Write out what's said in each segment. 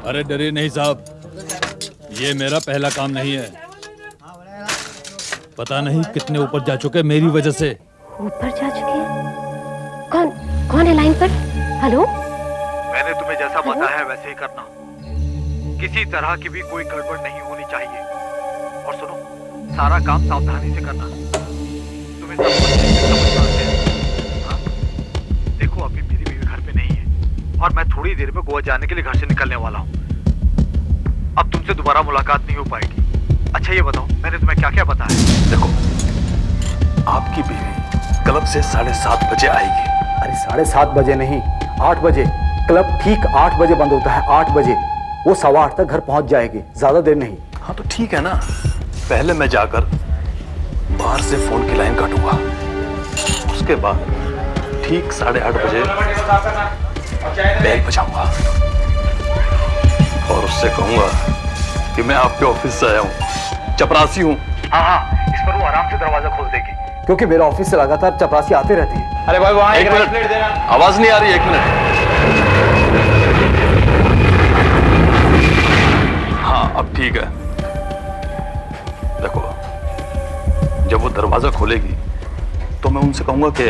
अरे डरिए नहीं साहब, ये मेरा पहला काम नहीं है। पता नहीं कितने ऊपर जा चुके मेरी वजह से। ऊपर जा चुके हैं? कौन है लाइन पर? हेलो? मैंने तुम्हें जैसा बताया है वैसे ही करना। किसी तरह की भी कोई गड़बड़ नहीं होनी चाहिए। और सुनो, सारा काम सावधानी से करना। तुम्हें सब समझना है। हाँ? देखो अभी मेरी बीवी घर पे नहीं है और मैं थोड़ी देर में गोवा जाने के लिए घर से निकलने वाला हूँ। अब तुमसे दोबारा मुलाकात नहीं हो पाएगी। अच्छा ये बताओ, मैंने तुम्हें क्या क्या बताया? देखो, आपकी बीवी क्लब से 7:30 बजे आएगी। अरे 7:30 बजे नहीं, 8 बजे। क्लब ठीक 8 बजे बंद होता है, 8 बजे। वो 8:15 तक घर पहुंच जाएगी, ज्यादा देर नहीं। हाँ तो ठीक है ना, पहले मैं जाकर बाहर से फोन की लाइन काटूंगा, उसके बाद ठीक 8:30 बजे बैग बजाऊंगा और उससे कहूंगा कि मैं आपके ऑफिस से आया हूँ, चपरासी हूँ। हाँ, इस पर वो आराम से दरवाजा खोल देगी। क्योंकि मेरे ऑफिस से लगातार चपरासी आते रहते हैं। अरे भाई वहाँ एक मिनट, आवाज नहीं आ रही, 1 मिनट। हाँ अब ठीक है। देखो, जब वो दरवाजा खोलेगी तो मैं उनसे कहूंगा कि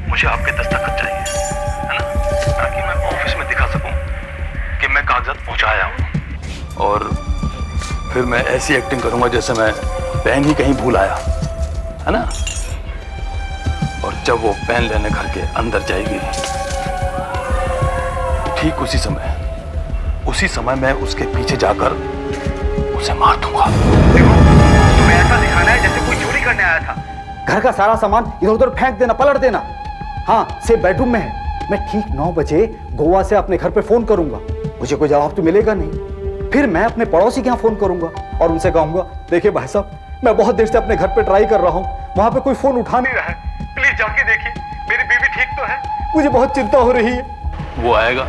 मुझे आपके दस्तखत चाहिए, है ना, ताकि मैं ऑफिस में दिखा सकूं कि मैं कागजात पहुंचाया हूं। और फिर मैं ऐसी एक्टिंग करूंगा जैसे मैं पेन ही कहीं भूल आया, है ना। और जब वो पेन लेने घर के अंदर जाएगी, ठीक उसी समय मैं उसके पीछे जाकर उसे मार दूंगा। देखो, तुम्हें ऐसा दिखाना है जैसे कोई चोरी करने आया था। घर का सारा सामान इधर उधर फेंक देना, पलट देना। हाँ, से बेडरूम में है। मैं ठीक 9 बजे गोवा से अपने घर पे फोन करूंगा। मुझे कोई जवाब तो मिलेगा नहीं। फिर मैं अपने पड़ोसी के यहाँ फोन करूंगा और उनसे कहूंगा, देखिए भाई साहब, मैं बहुत देर से अपने घर पे ट्राई कर रहा हूँ, वहां पे कोई फोन उठा नहीं रहा है, प्लीज जाके देखिए मेरी बीवी ठीक तो है। मुझे बहुत चिंता हो रही है। वो आएगा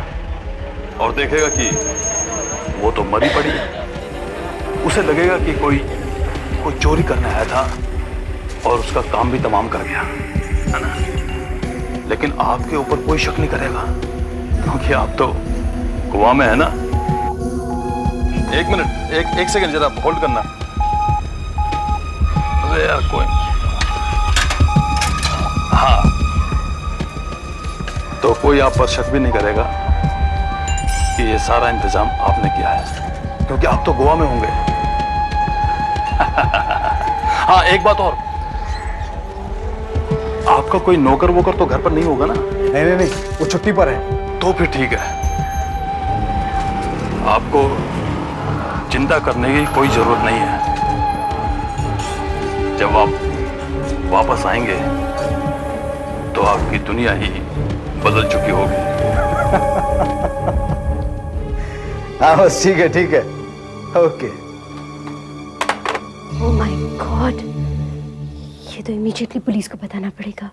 और देखेगा कि वो तो मरी पड़ी है। उसे लगेगा कि कोई चोरी करने आया था और उसका काम भी तमाम कर गया, है ना। लेकिन आपके ऊपर कोई शक नहीं करेगा क्योंकि आप तो गोवा में है ना। 1 मिनट, एक सेकंड जरा होल्ड करना। अरे यार कोई, हाँ, तो कोई आप पर शक भी नहीं करेगा कि ये सारा इंतजाम आपने किया है क्योंकि आप तो गोवा में होंगे। हाँ एक बात और, आपका कोई नौकर वोकर तो घर पर नहीं होगा ना? नहीं, वो छुट्टी पर है। तो फिर ठीक है, आपको चिंता करने की कोई जरूरत नहीं है। जब आप वापस आएंगे तो आपकी दुनिया ही बदल चुकी होगी। हाँ बस ठीक है, ओके। ओह माय गॉड, ये तो इमीडिएटली पुलिस को बताना पड़ेगा।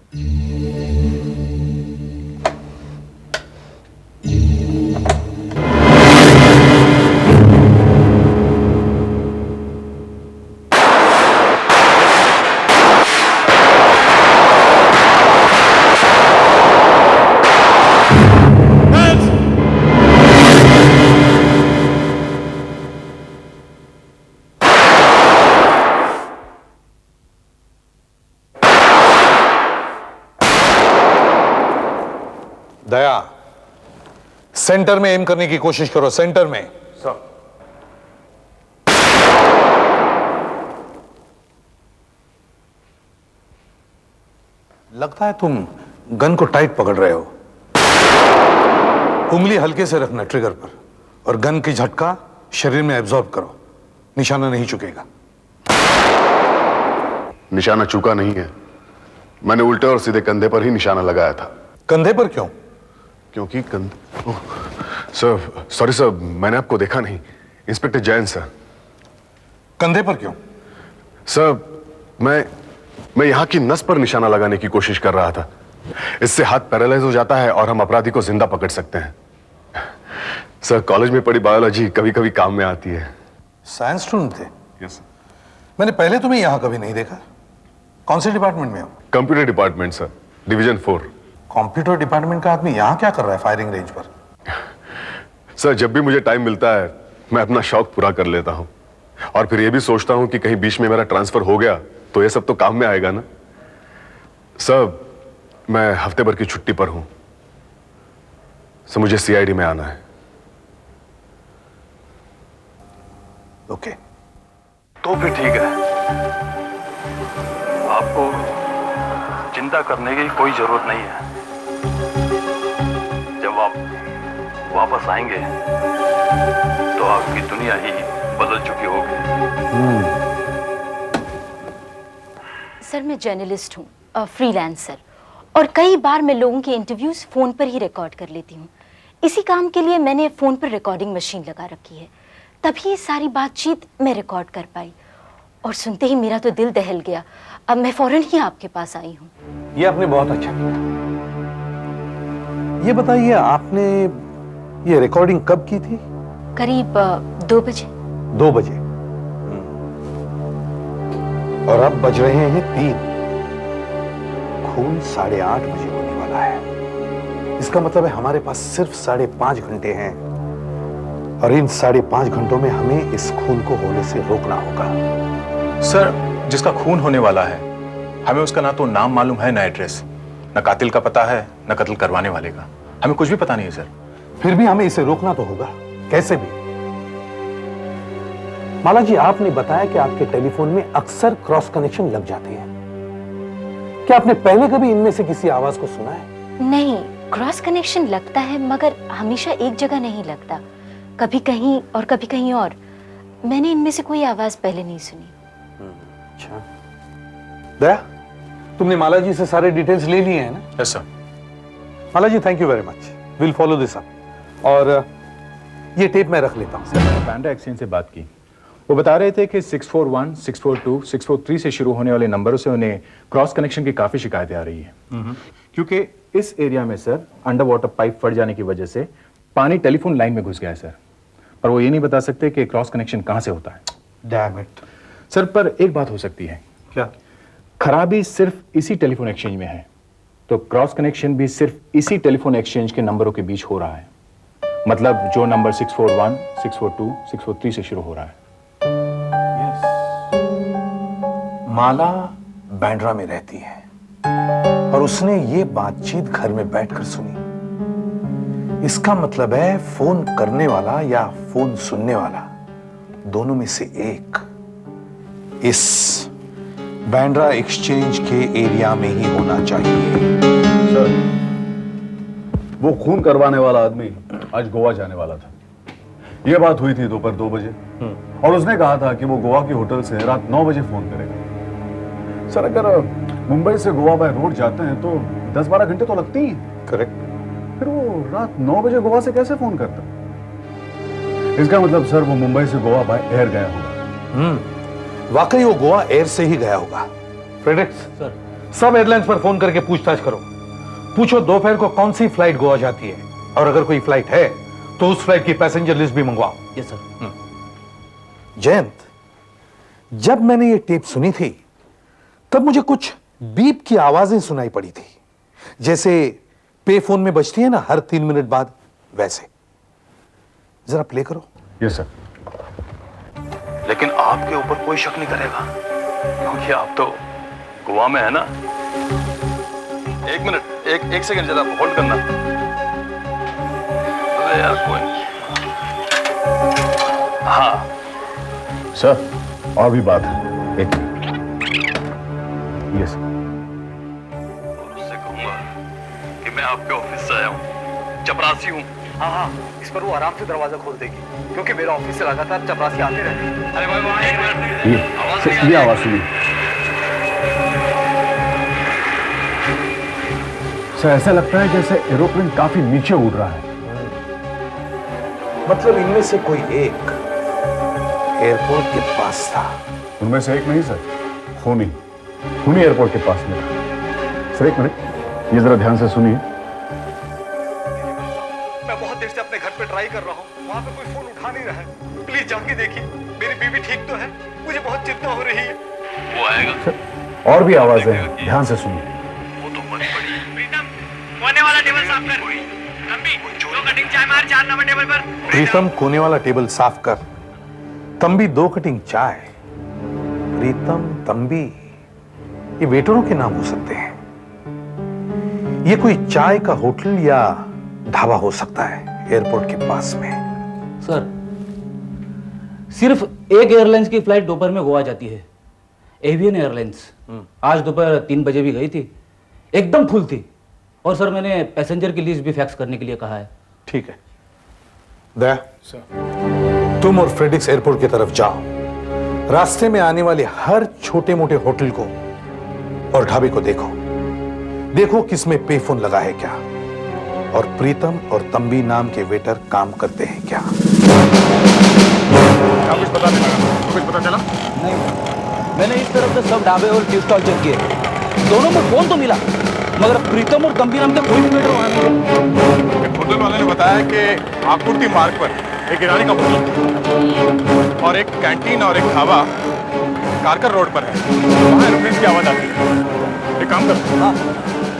दया, सेंटर में एम करने की कोशिश करो, सेंटर में। सर। लगता है तुम गन को टाइट पकड़ रहे हो। उंगली हल्के से रखना ट्रिगर पर और गन की झटका शरीर में एब्जॉर्ब करो। निशाना नहीं चुकेगा। निशाना चूका नहीं है, मैंने उल्टे और सीधे कंधे पर ही निशाना लगाया था। कंधे पर क्यों? क्योंकि सर, सॉरी सर, मैंने आपको देखा नहीं। Inspector Jain sir. कंधे पर क्यों? सर, मैं यहाँ की नस पर निशाना लगाने की कोशिश कर रहा था। इससे हाथ पैरालाइज हो जाता है और हम अपराधी को जिंदा पकड़ सकते हैं। सर, कॉलेज में पढ़ी बायोलॉजी कभी कभी काम में आती है। साइंस स्टूडेंट थे? Yes sir. मैंने पहले तुम्हें यहां कभी नहीं देखा। कौन से डिपार्टमेंट में हो? Computer department sir, division 4। Computer department का आदमी यहां क्या कर रहा है फायरिंग रेंज पर? सर जब भी मुझे टाइम मिलता है मैं अपना शौक पूरा कर लेता हूं और फिर यह भी सोचता हूं कि कहीं बीच में मेरा ट्रांसफर हो गया तो यह सब तो काम में आएगा ना। सर मैं हफ्ते भर की छुट्टी पर हूं, सर मुझे सीआईडी में आना है। ओके तो फिर ठीक है, आपको चिंता करने की कोई जरूरत नहीं है। जब आप वापस आएंगे तो आपकी दुनिया ही बदल चुकी होगी। सर मैं जर्नलिस्ट हूँ, फ्रीलांसर, और कई बार मैं लोगों के इंटरव्यूज फोन पर ही रिकॉर्ड कर लेती हूँ। इसी काम के लिए मैंने फोन पर रिकॉर्डिंग मशीन लगा रखी है, तभी ये सारी बातचीत मैं रिकॉर्ड कर पाई। और सुनते ही मेरा तो दिल दहल गया। अब मैं फौरन ही आपके पास आई हूँ। ये आपने बहुत अच्छा किया। ये बताइए आपने ये रिकॉर्डिंग कब की थी? करीब 2 बजे। 2 बजे। और अब बज रहे हैं 3। खून 8:30 बजे होने वाला है। इसका मतलब है हमारे पास सिर्फ 5.5 घंटे हैं और इन 5.5 घंटों में हमें इस खून को होने से रोकना होगा। सर जिसका खून होने वाला है हमें उसका ना तो नाम मालूम है, ना एड्रेस, ना कातिल का पता है, ना कत्ल करवाने वाले का। हमें कुछ भी पता नहीं है सर। फिर भी हमें इसे रोकना तो होगा, कैसे भी। माला जी आपने बताया कि आपके टेलीफोन में अक्सर क्रॉस कनेक्शन लग जाते हैं। क्या आपने पहले कभी इनमें से किसी आवाज को सुना है? नहीं, क्रॉस कनेक्शन लगता है मगर हमेशा एक जगह नहीं लगता, कभी कहीं और कभी कहीं और। मैंने इनमें से कोई आवाज पहले नहीं सुनी। अच्छा दया, तुमने माला जी से सारे डिटेल्स ले लिए हैं ना? Yes sir. Mala ji thank you very much, will follow this up. और ये टेप मैं रख लेता हूँ। सर मैंने बांद्रा एक्सचेंज से बात की, वो बता रहे थे कि 641, 642, 643 से शुरू होने वाले नंबरों से उन्हें क्रॉस कनेक्शन की काफी शिकायतें आ रही है। क्योंकि इस एरिया में सर अंडर वाटर पाइप फट जाने की वजह से पानी टेलीफोन लाइन में घुस गया है सर, पर वो ये नहीं बता सकते कि क्रॉस कनेक्शन कहां से होता है। Damn it. सर पर एक बात हो सकती है। क्या? खराबी सिर्फ इसी टेलीफोन एक्सचेंज में है, तो क्रॉस कनेक्शन भी सिर्फ इसी टेलीफोन एक्सचेंज के नंबरों के बीच हो रहा है। मतलब जो नंबर 641, 642, 643 से शुरू हो रहा है। माला बांद्रा में रहती है और उसने ये बातचीत घर में बैठकर सुनी। इसका मतलब है फोन करने वाला या फोन सुनने वाला दोनों में से एक इस बांद्रा एक्सचेंज के एरिया में ही होना चाहिए। सर वो खून करवाने वाला आदमी आज गोवा जाने वाला था। यह बात हुई थी दोपहर 2 बजे और उसने कहा था कि वो गोवा के होटल से रात 9 बजे फोन करेगा। सर अगर मुंबई से गोवा बाय रोड जाते हैं तो 10-12 घंटे तो लगती ही। करेक्ट। फिर वो रात 9 बजे गोवा से कैसे फोन करता? इसका मतलब सर वो मुंबई से गोवा बाय एयर गया होगा। वाकई वो गोवा एयर से ही गया होगा। फ्रेडरिक्स सर, सब एयरलाइंस पर फोन करके पूछताछ करो। पूछो दोपहर को कौन सी फ्लाइट गोवा जाती है, और अगर कोई फ्लाइट है तो उस फ्लाइट की पैसेंजर लिस्ट भी मंगवाओ। Yes sir. जयंत, जब मैंने ये टेप सुनी थी तब मुझे कुछ बीप की आवाजें सुनाई पड़ी थी, जैसे पे फोन में बजती है ना हर 3 मिनट बाद, वैसे। जरा प्ले करो। Yes sir. लेकिन आपके ऊपर कोई शक नहीं करेगा क्योंकि आप तो गोवा में है ना। 1 मिनट, एक सेकंड जरा होल्ड करना। अरे यार कोई नहीं। हाँ सर और भी बात है। एक यस। और उससे कहूंगा कि मैं आपके ऑफिस से आया हूँ, चपरासी हूँ। हाँ, इस पर वो आराम से दरवाजा खोल देगी क्योंकि मेरा ऑफिस से लगातार चपरासी आते रहते हैं। अरे भाई वहाँ 1 मिनट, ये आवाज सुनिए। सर ऐसा लगता है जैसे एरोप्लेन काफी नीचे उड़ रहा है। मतलब इनमें से कोई एक एयरपोर्ट के पास था। उनमें से एक नहीं सर, खूनी एयरपोर्ट के पास में था। सर 1 मिनट, ये जरा ध्यान से सुनिए। मैं बहुत देर से अपने घर पे ट्राई कर रहा हूँ, वहाँ पे कोई फोन उठा नहीं रहा है। प्लीज जाके देखिए मेरी बीवी ठीक तो है, मुझे बहुत चिंता हो रही है। वो आएगा। सर और भी आवाजें हैं, ध्यान से सुनिए। वो तो बड़ी बड़ी होने वाला टेबल साफ कर। दो कटिंग चाय मार 4 नंबर टेबल पर। प्रीतम कोने वाला टेबल साफ कर। तंबी 2 कटिंग चाय। प्रीतम तंबी ये वेटरों के नाम हो सकते हैं। ये कोई चाय का होटल या ढाबा हो सकता है एयरपोर्ट के पास में। सर सिर्फ एक एयरलाइंस की फ्लाइट दोपहर में गोवा जाती है, एवियन एयरलाइंस। आज दोपहर 3 बजे भी गई थी, एकदम फुल थी। और सर मैंने पैसेंजर की लिस्ट भी फैक्स करने के लिए कहा है। ठीक है दया, तुम और फ्रेडिक्स एयरपोर्ट की तरफ जाओ। रास्ते में आने वाले हर छोटे मोटे होटल को और ढाबे को देखो। देखो किसमें पे फोन लगा है क्या, और प्रीतम और तंबी नाम के वेटर काम करते हैं क्या। कुछ पता नहीं लगा? कुछ पता चला? नहीं, मैंने इस तरफ से सब ढाबे और टी स्टॉल चेक किए, दोनों में फोन तो मिला, मगर प्रीतम और तंबी नाम के कोई भी वेटर वहां नहीं। होटल वाले ने बताया कि आकुर्ति मार्ग पर एक ईरानी का होटल और एक कैंटीन और एक ढाबा कारकर रोड पर है। वहाँ एरोप्लेन की आवाज आती है। एक काम कर, हाँ,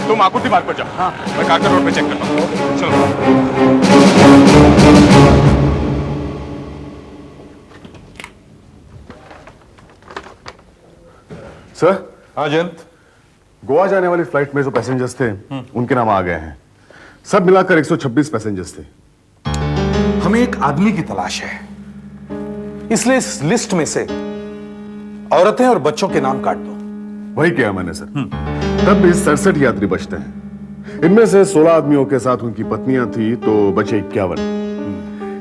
तुम आकुर्ति मार्ग पर जाओ, हाँ, मैं कारकर रोड पे चेक करता हूँ। चलो। सर। हाँ जयंत। गोवा जाने वाली फ्लाइट में जो पैसेंजर्स थे उनके नाम आ गए हैं। सब मिलाकर 126 पैसेंजर्स थे। हमें एक आदमी की तलाश है, इसलिए इस लिस्ट में से औरतें और बच्चों के नाम काट दो। वही किया मैंने सर। तब भी 67 यात्री बचते हैं। इनमें से 16 आदमियों के साथ उनकी पत्नियां थी, तो बचे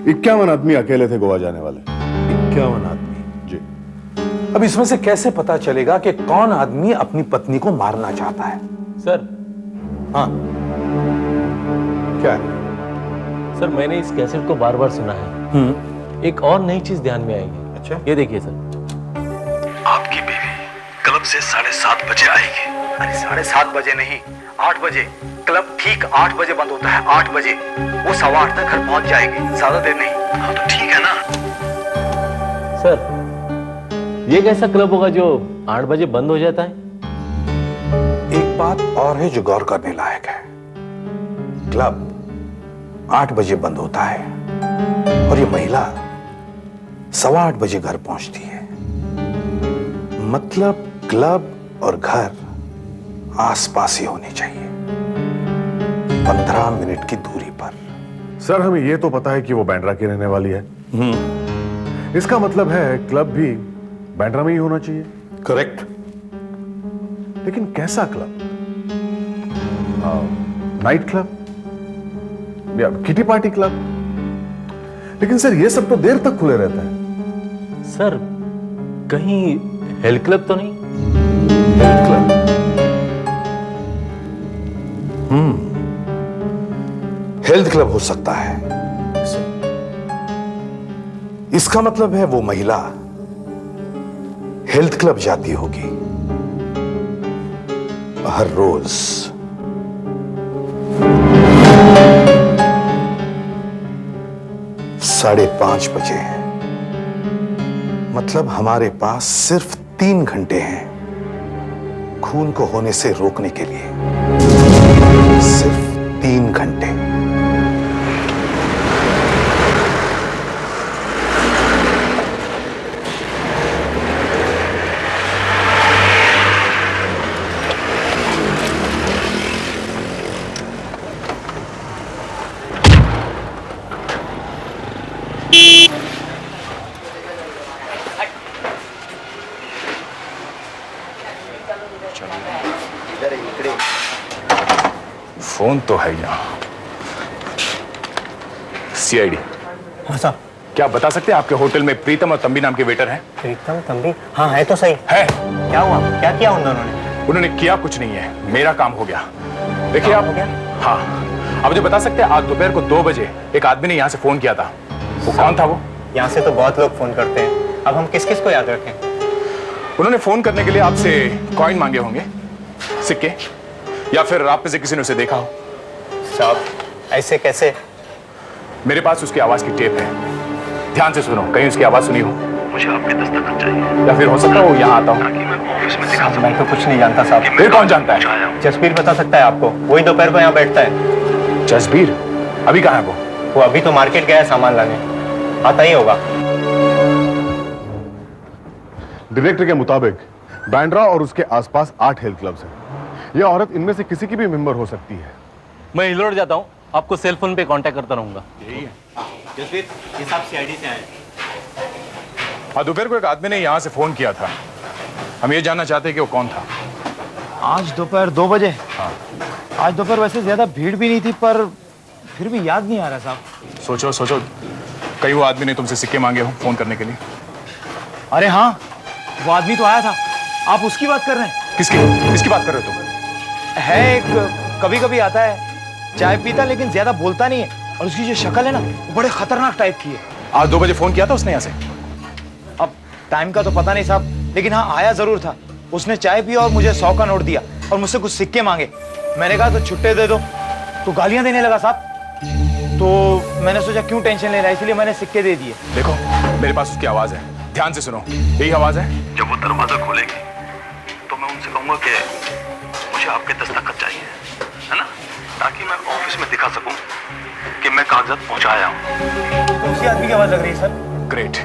51 आदमी अकेले थे गोवा जाने वाले। 51 आदमी? जी। अब इसमें से कैसे पता चलेगा कि कौन आदमी अपनी पत्नी को मारना चाहता है? सर। हाँ क्या है? सर मैंने इस कैसेट को बार बार सुना है। एक और नई चीज ध्यान में आएगी। अच्छा, ये देखिए सर। आपकी बीवी क्लब से 7:30 बजे आएगी। अरे 7:30 बजे नहीं, 8 बजे। क्लब ठीक 8 बजे बंद होता है। 8 बजे वो 8:15 तक घर पहुंच जाएगी, ज्यादा देर नहीं। हाँ तो ठीक है ना। सर ये कैसा क्लब होगा जो 8 बजे बंद हो जाता है? एक बात और है जो गौर करने लायक है। क्लब 8 बजे बंद होता है और ये महिला 8:15 बजे घर पहुंचती है। मतलब क्लब और घर आसपास ही होने चाहिए, 15 मिनट की दूरी पर। सर हमें यह तो पता है कि वो बांद्रा की रहने वाली है। इसका मतलब है क्लब भी बांद्रा में ही होना चाहिए। करेक्ट। लेकिन कैसा क्लब? नाइट क्लब या किटी पार्टी क्लब? लेकिन सर ये सब तो देर तक खुले रहता है। सर कहीं हेल्थ क्लब तो नहीं? Health club? हेल्थ क्लब हो सकता है। इसका मतलब है वो महिला हेल्थ क्लब जाती होगी हर रोज। 5:30 बजे। मतलब हमारे पास सिर्फ 3 घंटे हैं खून को होने से रोकने के लिए। सिर्फ 3 घंटे। फोन तो है यहाँ। सीआईडी। हाँ साहब। क्या आप बता सकते हैं आपके होटल में प्रीतम और तंबी नाम के वेटर हैं? प्रीतम तंबी? हाँ है तो सही है। क्या हुआ? क्या किया उन दोनों ने? उन्होंने किया कुछ नहीं है, मेरा काम हो गया। देखिए आप। हाँ, आप मुझे बता सकते हैं आज दोपहर को 2 बजे एक आदमी ने यहाँ से फोन किया था, वो कौन था? वो यहाँ से तो बहुत लोग फोन करते हैं, अब हम किस किस को याद रखें? उन्होंने फोन करने के लिए आपसे कॉइन मांगे होंगे, सिक्के, या फिर आप में से किसी ने उसे देखा हो। साहब ऐसे कैसे? मेरे पास उसकी आवाज की टेप है, ध्यान से सुनो, कहीं उसकी आवाज सुनी हो। मुझे आपके दस्तखत चाहिए। या फिर हो सकता है वो यहाँ आता हो। ताकि मैं ऑफिस में दिखा सकूं। मैं तो कुछ नहीं जानता साहब। फिर कौन जानता है? जसबीर बता सकता है आपको, वही दोपहर को यहाँ बैठता है। जसबीर? अभी कहाँ है वो अभी तो मार्केट गया है सामान लाने, आता ही होगा। डायरेक्टर के मुताबिक बांद्रा और उसके आसपास 8 हेल्थ क्लब्स हैं। यह औरत इनमें से किसी की भी मेंबर हो सकती है। मैं हिलोड़ जाता हूँ, आपको सेल फोन पे कांटेक्ट करता रहूंगा। यही है। जसवीर, ये सब सीआईडी से आए। हाँ, दोपहर को एक आदमी ने यहाँ से फोन किया था। हम ये जानना चाहते हैं कि वो कौन था। आज दोपहर 2 बजे। हाँ। आज दोपहर वैसे ज्यादा भीड़ भी नहीं थी, पर फिर भी याद नहीं आ रहा साहब। सोचो सोचो, कहीं वो आदमी ने तुमसे सिक्के मांगे हो फोन करने के लिए। अरे हाँ, वो आदमी तो आया था। आप उसकी बात कर रहे हैं? किसकी बात कर रहे हो तुम? है एक, कभी कभी आता है, चाय पीता लेकिन ज्यादा बोलता नहीं है, और उसकी जो शक्ल है ना वो बड़े खतरनाक टाइप की है। आज 2 बजे फोन किया था उसने यहाँ से? अब टाइम का तो पता नहीं साहब, लेकिन हाँ आया जरूर था। उसने चाय पिया और मुझे 100 का नोट दिया और मुझसे कुछ सिक्के मांगे। मैंने कहा तो छुट्टे दे दो, तो गालियां देने लगा साहब। तो मैंने सोचा क्यों टेंशन ले रहा है, इसलिए मैंने सिक्के दे दिए। देखो, मेरे पास उसकी आवाज है, ध्यान से सुनो। यही आवाज है। जब वो दरवाजा खोलेगी तो मैं उनसे कहूंगा कि मुझे आपके दस्तखत चाहिए, है ना, ताकि मैं ऑफिस में दिखा सकूं कि मैं कागजात पहुंचाया हूं। तो उसी आदमी की आवाज लग रही है सर। ग्रेट।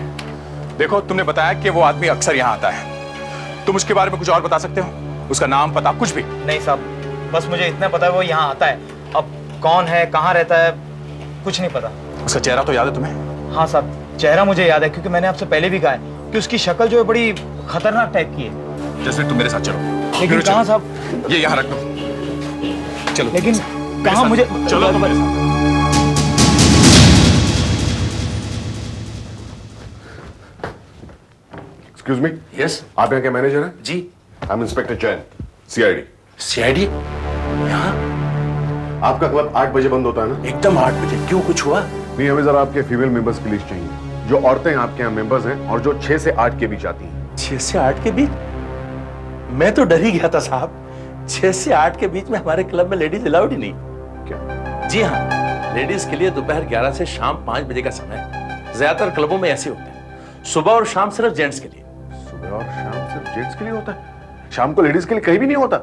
देखो, तुमने बताया कि वो आदमी अक्सर यहाँ आता है। तुम उसके बारे में कुछ और बता सकते हो? उसका नाम, पता, कुछ भी? नहीं साहब, बस मुझे इतना पता है वो यहाँ आता है। अब कौन है, कहाँ रहता है, कुछ नहीं पता। उसका चेहरा तो याद है तुम्हें? हाँ साहब, चेहरा मुझे याद है, क्योंकि मैंने आपसे पहले भी कहा है कि उसकी शक्ल जो है बड़ी खतरनाक टाइप की है। जैसे तुम मेरे साथ चलो। लेकिन कहाँ साहब? ये यहाँ रख दो। चलो। लेकिन कहाँ? मुझे चलो तो मेरे साथ। Excuse me. यस। आप यहाँ के मैनेजर हैं? जी। I am inspector Jain, CID. CID? यहाँ? आपका क्लब 8 बजे बंद होता है ना? एकदम 8 बजे। क्यों, कुछ हुआ? नहीं, हमें जरा आपके फीमेल मेंबर्स की लिस्ट चाहिए, जो औरतें आपके यहाँ मेंबर्स हैं और जो 6 से 8 के बीच आती हैं। 6 से 8 के बीच? मैं तो डर ही गया था साहब। 6 से 8 के बीच में हमारे क्लब में लेडीज अलाउड ही नहीं। क्या? जी हाँ, लेडीज के लिए दोपहर 11 से शाम 5 बजे का समय है। ज्यादातर क्लबों में ऐसे होते हैं। सुबह और शाम सिर्फ जेंट्स के लिए। सुबह और शाम सिर्फ जेंट्स के लिए होता है? शाम को लेडीज के लिए कहीं भी नहीं होता?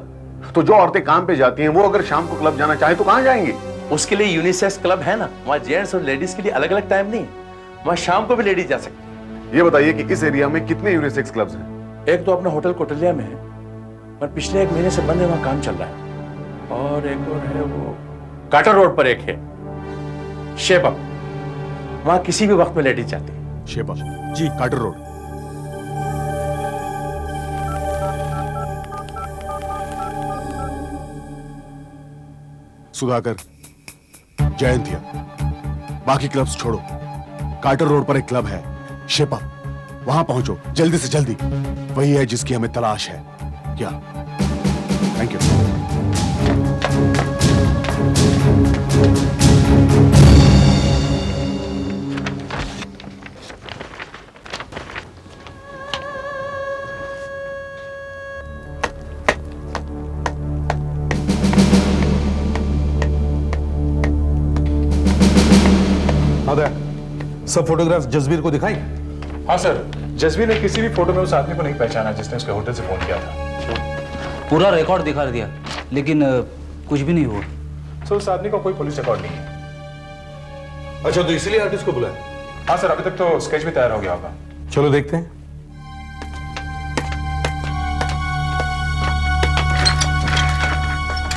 तो जो औरतें काम पे जाती हैं वो अगर शाम को क्लब जाना चाहे तो कहाँ जाएंगी? उसके लिए यूनिसेक्स क्लब है ना, वहाँ जेंट्स और लेडीज के लिए अलग अलग टाइम नहीं है। वहाँ शाम को भी लेडीज जा सकती है। ये बताइए कि इस एरिया में कितने यूनिसेक्स क्लब्स हैं? एक तो अपना होटल कोटलिया में है, पर पिछले 1 महीने से बंद है, वहाँ काम चल रहा है। और एक और है, वो काटर रोड पर एक है, शेप अप। वहाँ किसी भी वक्त में लेडीज जाती है। Shape up? जी, काटर रोड। सुधाकर, जयंतिया, बाकी क्लब्स छोड़ो। कार्टर रोड पर एक क्लब है, शेपा। वहां पहुंचो जल्दी से जल्दी। वही है जिसकी हमें तलाश है। क्या? Thank you. सब फोटोग्राफ्स जसबीर को दिखाई? हाँ सर, जसबीर ने किसी भी फोटो में उस आदमी को नहीं पहचाना जिसने उसके होटल से फोन किया था। पूरा रिकॉर्ड दिखा दिया, लेकिन कुछ भी नहीं हुआ। सर, उस आदमी का कोई पुलिस रिकॉर्ड नहीं है। अच्छा, तो इसीलिए आर्टिस्ट को बुलाया? हाँ सर, अभी तक तो स्केच भी तैयार हो गया होगा। चलो देखते हैं।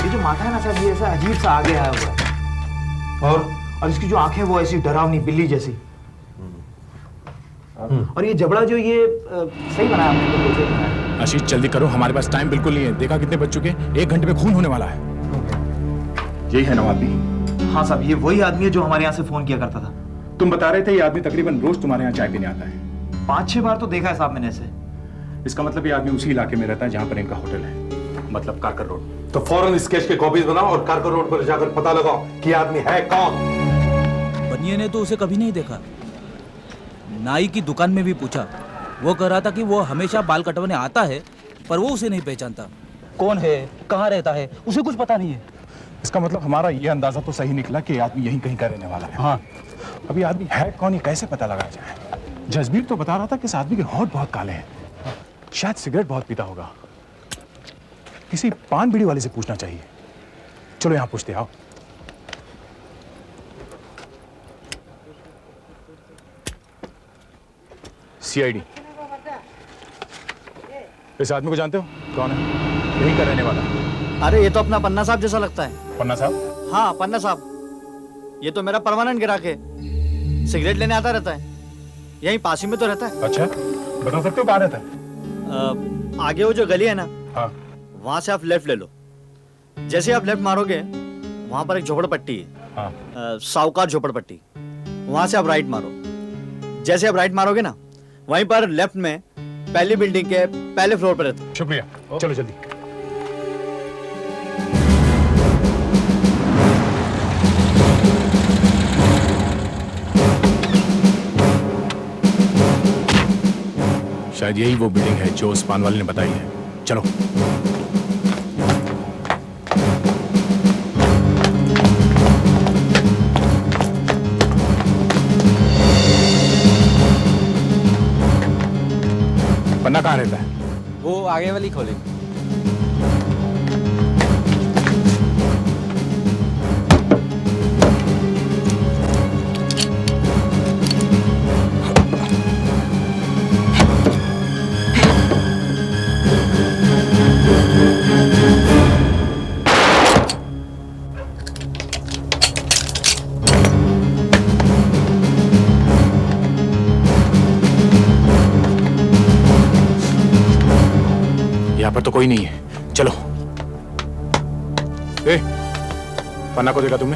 ये जो माथा है ना सर, ये ऐसा अजीब सा आगे आया हुआ है, और इसकी जो आंखें वो ऐसी डरावनी बिल्ली जैसी। और ये जबड़ा जो ये सही बनाया आपने, बिल्कुल सही बनाया। आशीष जल्दी करो, हमारे पास टाइम बिल्कुल नहीं है। देखा कितने बज चुके? 1 घंटे में खून होने वाला है। यही है ना आदमी? हाँ साहब, ये वही आदमी है जो हमारे यहाँ से फोन किया करता था। तुम बता रहे थे ये आदमी तकरीबन रोज तुम्हारे यहाँ चाय पीने आता है। 5-6 बार तो देखा है साहब मैंने इसे। इसका मतलब ये आदमी उसी इलाके में रहता है जहाँ पर इनका होटल है, मतलब कारकर रोड। तो फौरन स्केच के कॉपीज बनाओ और कारकर रोड पर जाकर पता लगाओ कि आदमी है कौन। बनिए ने तो उसे कभी नहीं देखा। नाई की दुकान में भी पूछा, वो कह रहा था कि वो हमेशा बाल कटवाने आता है, पर वो उसे नहीं पहचानता। कौन है, कहाँ रहता है, उसे कुछ पता नहीं है। इसका मतलब हमारा ये अंदाजा तो सही निकला कि आदमी यहीं कहीं का रहने वाला है। हाँ। अभी आदमी है कौन, ये कैसे पता लगाया जाए? जसबीर तो बता रहा था कि इस आदमी के होंठ बहुत काले हैं, शायद सिगरेट बहुत पीता होगा। किसी पान बीड़ी वाले से पूछना चाहिए। चलो यहाँ पूछते, आओ। सीआईडी। इस आदमी को जानते हो? कौन है? यही का रहने वाला है। अरे ये तो अपना पन्ना साहब जैसा लगता है। पन्ना साहब? हाँ पन्ना साहब, ये तो मेरा परमानेंट ग्राहक है, सिगरेट लेने आता रहता है, यहीं पास ही में तो रहता है। अच्छा, बता सकते हो कहाँ रहता है? आगे वो जो गली है ना, हाँ, वहां से आप लेफ्ट ले लो। जैसे आप लेफ्ट मारोगे वहां पर एक झोपड़पट्टी है, हाँ। साहूकार झोपड़पट्टी। वहां से आप राइट मारो। जैसे आप राइट मारोगे ना, वहीं पर लेफ्ट में पहली बिल्डिंग के पहले फ्लोर पर रहता है। शुक्रिया, चलो जल्दी। शायद यही वो बिल्डिंग है जो उस पान वाले ने बताई है। चलो। पन्ना कहाँ रहता है? वो आगे वाली खोलेंगे। यहाँ पर तो कोई नहीं है, चलो। ए, पन्ना को देखा तुमने?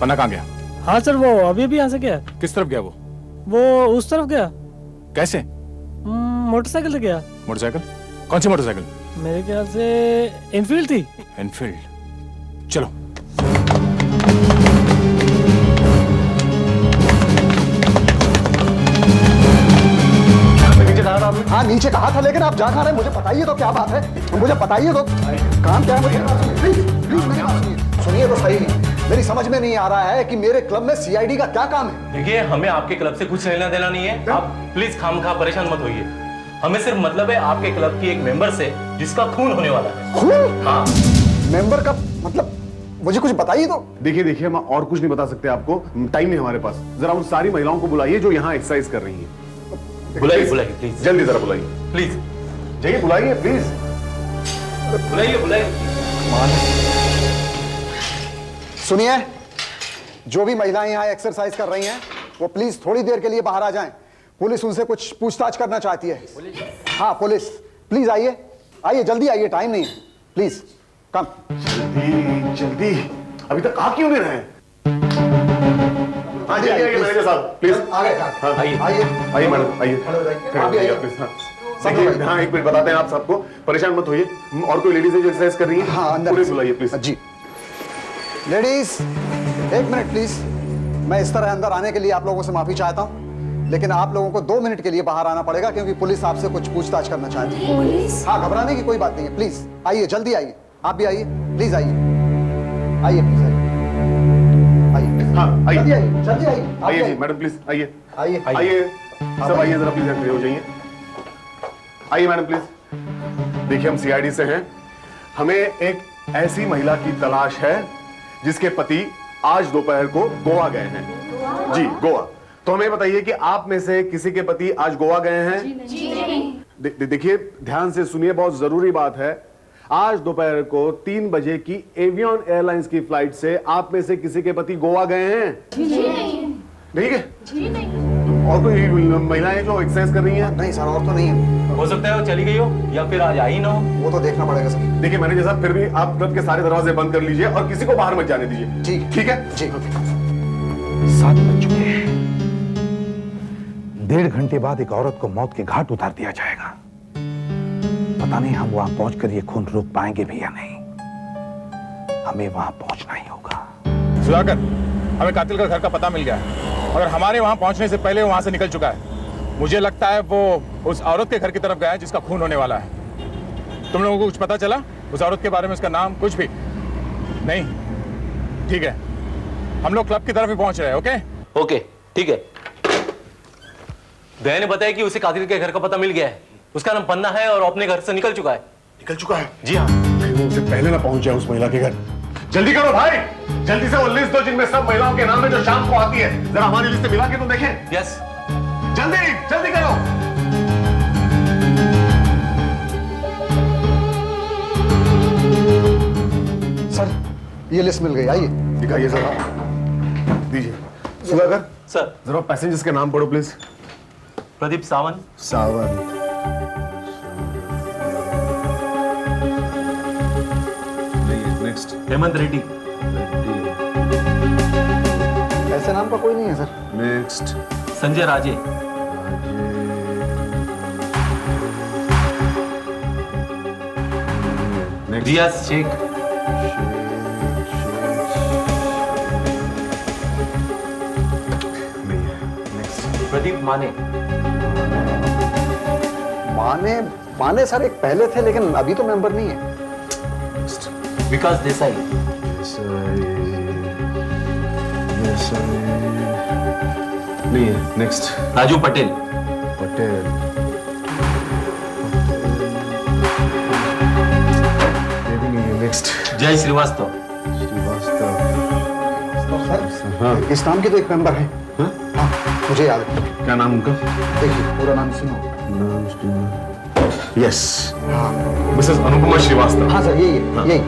पन्ना कहाँ गया? हाँ सर, वो अभी भी यहाँ से गया। किस तरफ गया वो? वो उस तरफ गया। कैसे? मोटरसाइकिल से गया। मोटरसाइकिल? कौन सी मोटरसाइकिल? मेरे ख्याल से इनफील्ड थी। इनफील्ड? चलो। हाँ नीचे कहा था, लेकिन आप जा कहाँ रहे? मुझे बताइए तो क्या बात है, मुझे बताइए तो काम क्या है मुझे। प्लीज प्लीज मेरी बात सुनिए, सुनिए तो सही। मेरी समझ में नहीं आ रहा है कि मेरे क्लब में सीआईडी का क्या काम है। देखिए, हमें आपके क्लब से कुछ लेना देना नहीं है। आप प्लीज खामखा परेशान मत होइए। हमें सिर्फ मतलब है आपके क्लब की एक मेंबर से जिसका खून होने वाला है। खून? हाँ। मेंबर का मतलब? मुझे कुछ बताइए तो। देखिए देखिए, हम और कुछ नहीं बता सकते आपको, टाइम नहीं हमारे पास। जरा उन सारी महिलाओं को बुलाइए जो यहाँ एक्सरसाइज कर रही हैं। बुलाइए बुलाइए प्लीज, जल्दी जरा बुलाइए प्लीज। जाइए बुलाइए प्लीज, बुलाइए बुलाइए। सुनिए, जो भी महिलाएं यहाँ एक्सरसाइज कर रही हैं वो प्लीज थोड़ी देर के लिए बाहर आ जाएं। पुलिस उनसे कुछ पूछताछ करना चाहती है। हाँ पुलिस, प्लीज आइए, आइए जल्दी आइए, टाइम नहीं है, प्लीज कम। जल्दी जल्दी, अभी तक आ क्यों नहीं रहे? हाँ जी आइए मैनेजर साहब प्लीज। आ गए। हाँ आइए आइए मैडम आइए। देखिए हाँ एक मिनट बताते हैं आप सबको, परेशान मत होइए। और कोई लेडीज है जो एक्सरसाइज कर रही है? हाँ अंदर पुलिस बुलाइए प्लीज। जी लेडीज एक मिनट प्लीज। मैं इस तरह अंदर आने के लिए आप लोगों से माफी चाहता हूँ, लेकिन आप लोगों को 2 मिनट के लिए बाहर आना पड़ेगा क्योंकि पुलिस आपसे कुछ पूछताछ करना चाहती है। पुलिस? हाँ घबराने की कोई बात नहीं है, प्लीज आइए जल्दी आइए। आप भी आइए प्लीज, आइए आइए प्लीज आइए। हाँ आइए जल्दी आइए, जल्दी आइए। आइए जी मैडम प्लीज आइए आइए आइए सब आइए जरा प्लीज खड़े हो जाइए। आइए मैडम प्लीज। देखिए हम सीआईडी से हैं, हमें एक ऐसी महिला की तलाश है जिसके पति आज दोपहर को गोवा गए हैं। जी गोवा। तो हमें बताइए कि आप में से किसी के पति आज गोवा गए हैं? जी। देखिए ध्यान से सुनिए, बहुत जरूरी बात है। आज दोपहर को 3 बजे की एवियन एयरलाइंस की फ्लाइट से आप में से किसी के पति गोवा गए हैं? ठीक है। और कोई महिलाएं जो एक्सरसाइज कर रही हैं? नहीं सर, और तो नहीं है। हो सकता है वो चली गई हो या फिर आज आई ना हो, वो तो देखना पड़ेगा सर। देखिए मैनेजर साहब, फिर भी आप क्लब के सारे दरवाजे बंद कर लीजिए और किसी को बाहर मत जाने दीजिए। ठीक ठीक है जी। 7 बज चुके हैं। 1.5 घंटे बाद एक औरत को मौत के घाट उतार दिया जाएगा। पता नहीं हम वहां पहुंचकर ये खून रोक पाएंगे भी या नहीं। हमें वहां पहुंचना ही होगा। सुधाकर, हमें कातिल का घर का पता मिल गया है और हमारे वहां पहुंचने से पहले वहां से निकल चुका है। मुझे लगता है वो उस औरत के घर की तरफ गया है जिसका खून होने वाला है। तुम लोगों को कुछ पता चला उस औरत के बारे में? उसका नाम कुछ भी नहीं? ठीक है, हम लोग क्लब की तरफ ही पहुंच रहे हैं। ओके ओके ठीक है। दया ने बताया कि उसे कातिल के घर का पता मिल गया है। उसका नाम पन्ना है और अपने घर से निकल चुका है। निकल चुका है? जी हाँ। वो उससे पहले ना पहुंच जाए उस महिला के घर। जल्दी करो भाई, जल्दी से वो लिस्ट दो जिनमें सब महिलाओं के नाम है जो शाम को आती है। जरा हमारी लिस्ट मिला के तो देखें। यस जल्दी जल्दी करो। ये लिस्ट मिल गई, आइए। दिखाइए जरा, दीजिए। सुधाकर सर, जरा पैसेंजर्स के नाम पढ़ो प्लीज। प्रदीप सावंत। सावंत, नेक्स्ट हेमंत रेड्डी। ऐसे नाम का कोई नहीं है सर। नेक्स्ट संजय राजे। रियाज शेख। प्रदीप माने। माने माने सर एक पहले थे लेकिन अभी तो मेंबर नहीं है। विकास देसाई। नहीं है। नेक्स्ट राजू पटेल। पटेल, ये भी नहीं है। नेक्स्ट जय श्रीवास्तव। श्रीवास्तव, सर हाँ। इस नाम के तो एक मेंबर है। हाँ, मुझे याद है। क्या नाम उनका? देखिए पूरा नाम सुनो। Yes, Mrs Anupama Srivastava. हाँ सर, यही।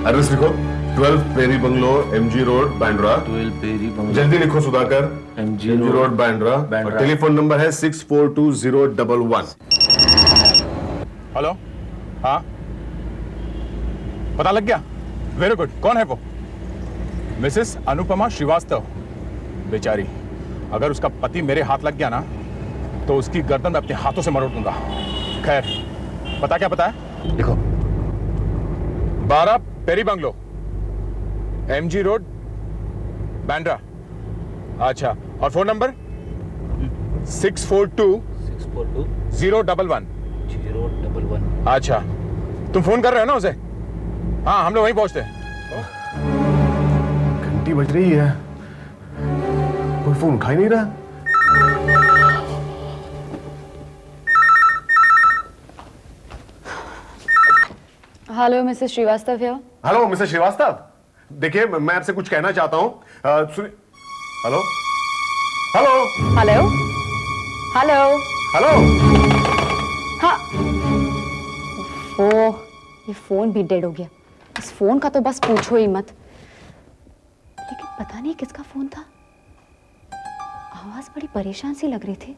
एड्रेस लिखो, 12 Perry bungalow, MG road, Bandra. 12 Perry bungalow, जल्दी लिखो सुधाकर। MG road, Bandra. और टेलीफोन नंबर है 642011। हेलो, हाँ, पता लग गया? Very good. कौन है वो? मिसेस अनुपमा श्रीवास्तव। बेचारी, अगर उसका पति मेरे हाथ लग गया ना तो उसकी गर्दन मैं अपने हाथों से मरोड़ दूंगा। खैर, पता क्या पता है? लिखो। 12 Perry bungalow, MG road, Bandra. अच्छा, और फोन नंबर 642-011। अच्छा, तुम फोन कर रहे हो ना उसे? हाँ, हम लोग वहीं पहुंचते हैं। घंटी बज रही है, कोई फोन उठा ही नहीं रहा। हेलो मिसेस श्रीवास्तव है। हेलो मिसेस श्रीवास्तव, देखिए मैं आपसे कुछ कहना चाहता हूँ। सुनिए। Hello hello hello hello hello. हाँ, वो ये फोन भी डेड हो गया। इस फोन का तो बस पूछो ही मत। लेकिन पता नहीं किसका फोन था, आवाज बड़ी परेशान सी लग रही थी।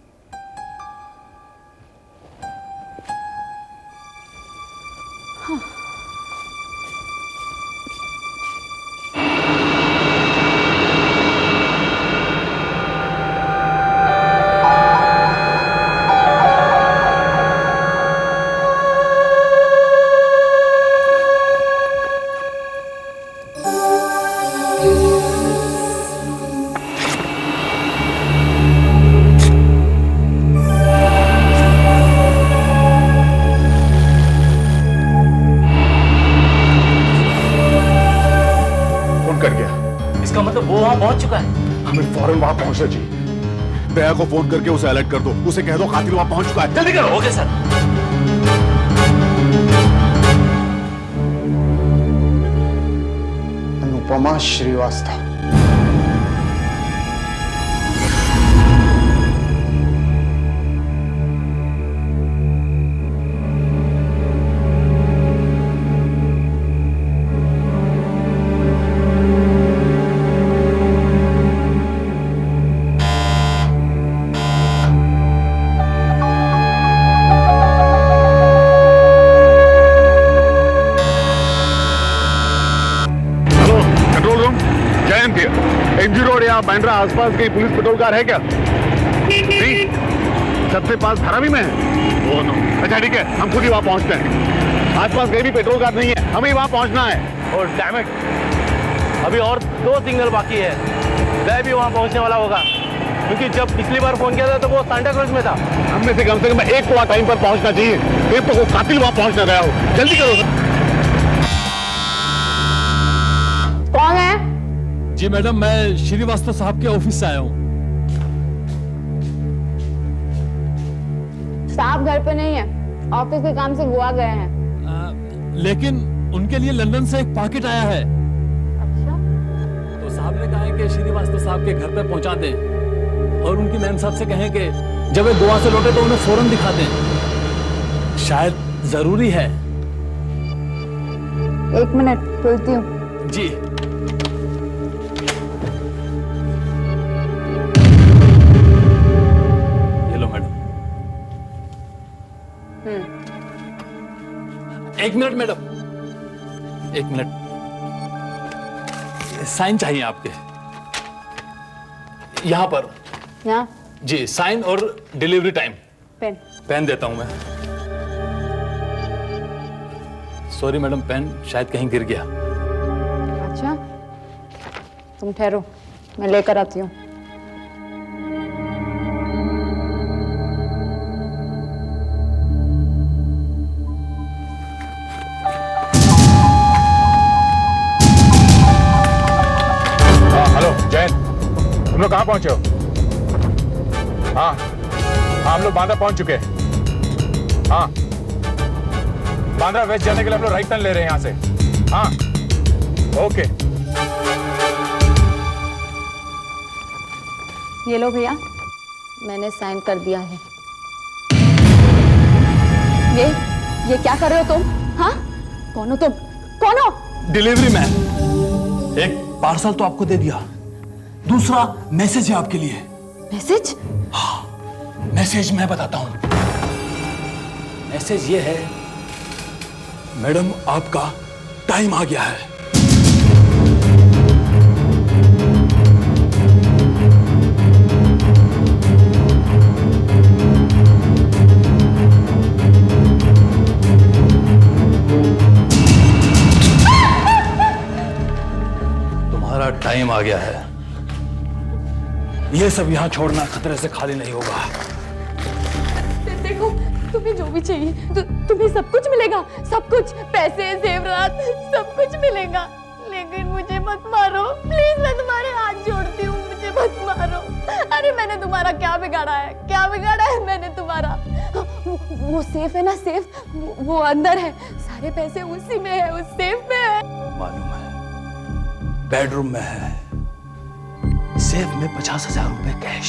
हाँ, वो वहां पहुंच चुका है। हमें फौरन वहां पहुंचना चाहिए। दया को फोन करके उसे अलर्ट कर दो, उसे कह दो कातिल वहां पहुंच चुका है। जल्दी करो। Okay sir. Anupama Srivastava. MG road या बांद्रा आसपास कहीं पुलिस पेट्रोल कार है क्या? नहीं, सबसे पास धारावी में है। वो नो। अच्छा ठीक है, हम खुद ही वहां पहुंचते हैं। आसपास कहीं भी पेट्रोल कार नहीं है, हमें वहां पहुंचना है। और डैम इट, अभी और 2 सिग्नल बाकी है। मैं भी वहां पहुंचने वाला होगा, क्योंकि जब पिछली बार फोन किया था तो वो सांता क्रूज में था। हम में से कम एक को टाइम पर पहुंचना चाहिए। फिर तो वो कातिल वहां पहुंच ना गया हो। जल्दी करो। कौन है? जी मैडम, मैं श्रीवास्तव साहब के ऑफिस से आया हूँ। साहब घर पे नहीं है, ऑफिस के काम से गोवा गए हैं। लेकिन उनके लिए लंदन से एक पैकेट आया है। अच्छा? तो साहब ने कहा है कि श्रीवास्तव साहब के घर पे पहुंचा दें, और उनकी मैम साहब से कहें कि जब वे गोवा से लौटे तो उन्हें फौरन दिखा दें। शायद जरूरी है। 1 मिनट, खुलती हूँ। जी। एक मिनट मैडम, एक मिनट, साइन चाहिए आपके यहां पर। यहाँ जी, साइन और डिलीवरी टाइम। पेन। पेन देता हूं मैं। सॉरी मैडम, पेन शायद कहीं गिर गया। अच्छा, तुम ठहरो, मैं लेकर आती हूँ। हेलो जैन, तुम लोग कहाँ पहुंचे हो? हाँ हम लोग बांद्रा पहुंच चुके हैं। हाँ, बांद्रा वेस्ट जाने के लिए हम लोग राइट टर्न ले रहे हैं यहाँ से। हाँ ओके। ये लो भैया, मैंने साइन कर दिया है। ये क्या कर रहे हो तुम? हाँ, कौन हो तुम? कौन हो? Delivery man. एक पार्सल तो आपको दे दिया, दूसरा मैसेज है आपके लिए। मैसेज? हाँ, मैसेज मैं बताता हूं। मैसेज ये है, मैडम आपका टाइम आ गया है। तुम्हारा टाइम आ गया है। ये सब यहां छोड़ना खतरे से खाली नहीं होगा। देखो, तुम्हें जो भी चाहिए तुम्हें सब कुछ मिलेगा, सब कुछ, पैसे, जेवरात, सब कुछ मिलेगा। लेकिन मुझे मत मारो प्लीज, मैं तुम्हारे हाथ जोड़ती हूँ, मुझे मत मारो। अरे मैंने तुम्हारा क्या बिगाड़ा है? क्या बिगाड़ा है मैंने तुम्हारा? वो सेफ है ना, सेफ, वो अंदर है, सारे पैसे उसी में है, उस सेफ में है। मालूम है, बेडरूम में है, सेफ में 50,000 रुपए कैश,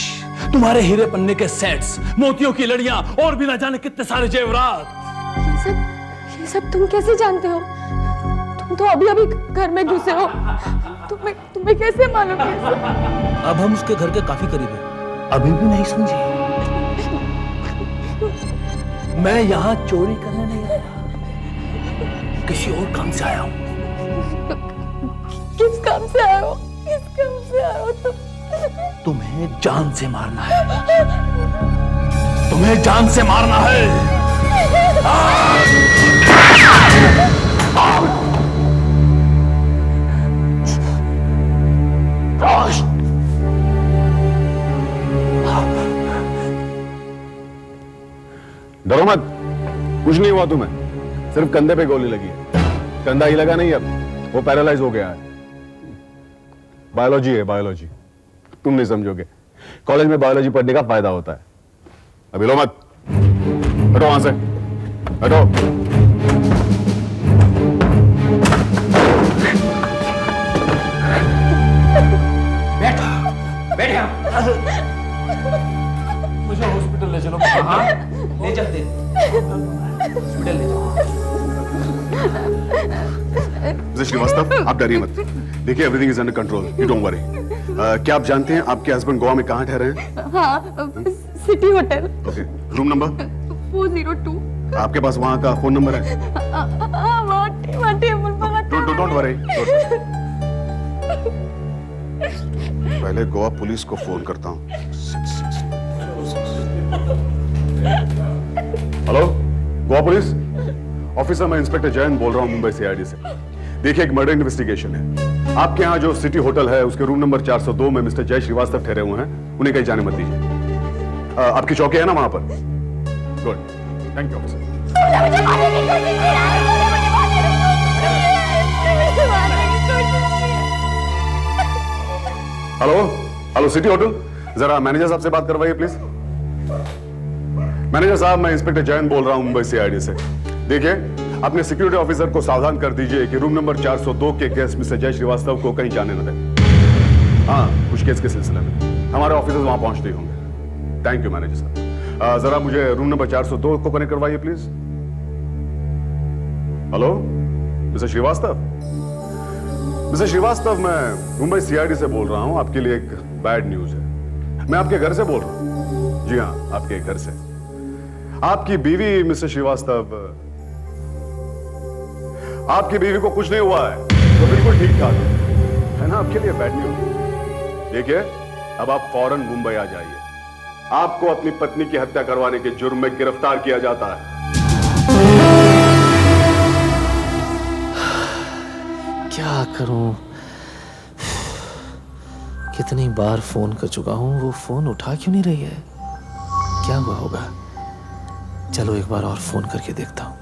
तुम्हारे हीरे पन्ने के सेट्स, मोतियों की लड़ियां और भी ना जाने कितने सारे जेवरात। ये सब तुम कैसे जानते हो? तुम तो अभी अभी घर में घुसे हो, तुम्हें कैसे मालूम है? अब हम उसके घर के काफी करीब हैं। अभी भी नहीं समझी? मैं यहाँ चोरी करने नहीं आया, किसी और काम से आया हूँ। किस काम से आए हो? किस काम से आए हो तुम? तुम्हें जान से मारना है, तुम्हें जान से मारना है। डरो मत, कुछ नहीं हुआ तुम्हें, सिर्फ कंधे पे गोली लगी है। कंधा ही लगा नहीं, अब वो पैरालाइज हो गया है। बायोलॉजी है, बायोलॉजी, तुम नहीं समझोगे। कॉलेज में बायोलॉजी पढ़ने का फायदा होता है। अब हिलो मत, हटो वहां से, हटो। बैठ यहाँ। मुझे हॉस्पिटल ले चलो। हाँ, ले चलते, हॉस्पिटल ले चलो। मिस्टर श्रीवास्तव, आप डरिए मत। देखिए, everything is under control, you don't worry. क्या आप जानते हैं आपके हस्बैंड गोवा में कहाँ ठहरे हैं? हाँ, city hotel. Okay, room number 402। आपके पास वहाँ का फोन नंबर है? वहाँ टेबल पर। Don't worry. पहले गोवा पुलिस को फोन करता हूँ। हेलो, गोवा पुलिस ऑफिसर, मैं इंस्पेक्टर जयंत बोल रहा हूँ मुंबई सीआईडी से। देखिए, एक मर्डर इन्वेस्टिगेशन है। आपके यहाँ जो सिटी होटल है उसके रूम नंबर 402 में मिस्टर जय श्रीवास्तव ठहरे हुए हैं, उन्हें कहीं जाने मत दीजिए। आपकी चौकी है ना वहां पर? Good, thank you officer. Hello hello, city hotel, जरा मैनेजर साहब से बात करवाइए प्लीज। मैनेजर साहब, मैं इंस्पेक्टर जयंत बोल रहा हूं मुंबई सीआईडी से। देखिए, अपने सिक्योरिटी ऑफिसर को सावधान कर दीजिए कि रूम नंबर 402 के गेस्ट मिस्टर जय श्रीवास्तव को कहीं जाने न दें। हाँ, कुछ केस के सिलसिले में हमारे ऑफिसर्स वहां पहुंचते होंगे। थैंक यू मैनेजर साहब। जरा मुझे रूम नंबर 402 को कनेक्ट करवाइए please. Hello mister Srivastava. Mister Srivastava, मैं मुंबई सीआईडी से बोल रहा हूं। आपके लिए एक बैड न्यूज है। मैं आपके घर से बोल रहा हूं। जी हाँ, आपके घर से। आपकी बीवी मिस्टर श्रीवास्तव आपकी बीवी को कुछ नहीं हुआ है, तो बिल्कुल ठीक ठाक है ना? आपके लिए बैड न्यूज। देखिए, अब आप फौरन मुंबई आ जाइए। आपको अपनी पत्नी की हत्या करवाने के जुर्म में गिरफ्तार किया जाता है। क्या करूं? कितनी बार फोन कर चुका हूं, वो फोन उठा क्यों नहीं रही है? क्या हुआ होगा? चलो एक बार और फोन करके देखता हूं।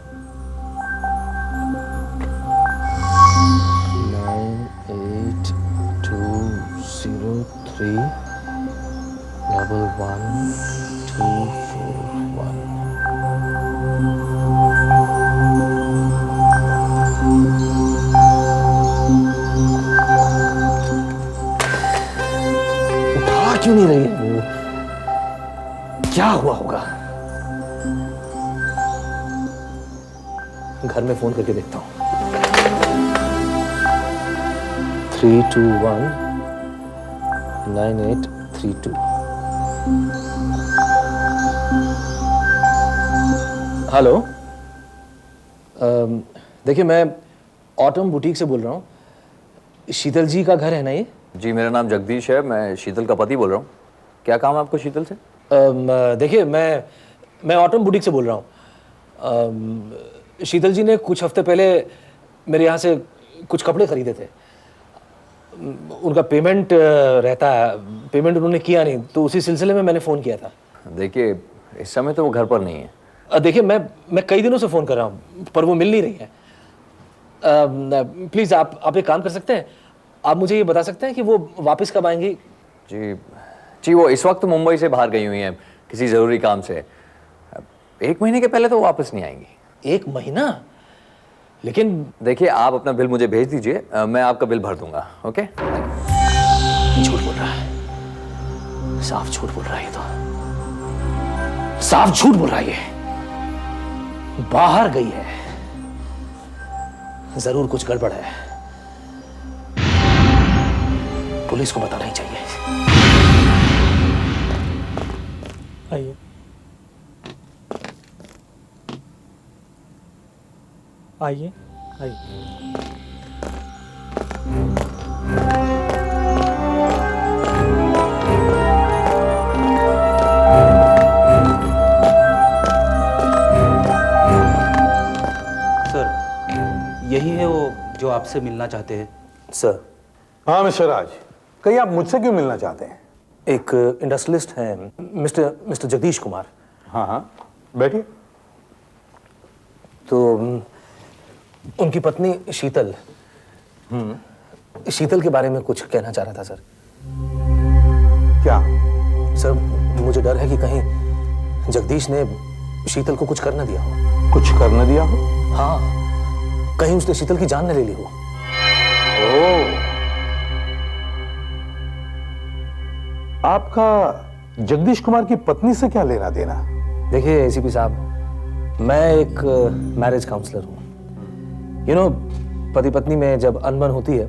982111241। उठा क्यों नहीं रही है वो? क्या हुआ होगा? घर में फोन करके देखता हूं। 3219832। हेलो, देखिए मैं ऑटम बुटीक से बोल रहा हूँ। शीतल जी का घर है ना ये? जी, मेरा नाम जगदीश है, मैं शीतल का पति बोल रहा हूँ। क्या काम है आपको शीतल से? देखिए मैं ऑटम बुटीक से बोल रहा हूँ। शीतल जी ने कुछ हफ्ते पहले मेरे यहाँ से कुछ कपड़े खरीदे थे। उनका पेमेंट रहता है, पेमेंट उन्होंने किया नहीं, तो उसी सिलसिले में मैंने फ़ोन किया था। देखिए, इस समय तो वो घर पर नहीं है। देखिए मैं कई दिनों से फ़ोन कर रहा हूँ, पर वो मिल नहीं रही है। प्लीज़ आप एक काम कर सकते हैं, आप मुझे ये बता सकते हैं कि वो वापस कब आएंगी? जी, वो इस वक्त मुंबई से बाहर गई हुई हैं किसी ज़रूरी काम से। 1 महीने के पहले तो वापस नहीं आएंगी। 1 महीना? लेकिन देखिए, आप अपना बिल मुझे भेज दीजिए, मैं आपका बिल भर दूंगा। ओके? झूठ बोल रहा है, साफ झूठ बोल रहा है। तो साफ झूठ बोल रहा है, ये बाहर गई है, जरूर कुछ गड़बड़ है। पुलिस को बताना ही चाहिए। आइए आइए आइए। सर, यही है वो जो आपसे मिलना चाहते हैं। सर। हाँ मिस्टर राज, कहीं आप मुझसे क्यों मिलना चाहते हैं? एक इंडस्ट्रियलिस्ट हैं मिस्टर जगदीश कुमार। हाँ हाँ, बैठिए। तो उनकी पत्नी शीतल, शीतल के बारे में कुछ कहना चाह रहा था सर। क्या? सर, मुझे डर है कि कहीं जगदीश ने शीतल को कुछ कर न दिया हो। कुछ कर न दिया हो? हाँ, कहीं उसने शीतल की जान न ले ली हो। ओह, आपका जगदीश कुमार की पत्नी से क्या लेना देना? देखिए एसीपी साहब, मैं एक मैरिज काउंसलर हूँ। यू नो, पति पत्नी में जब अनबन होती है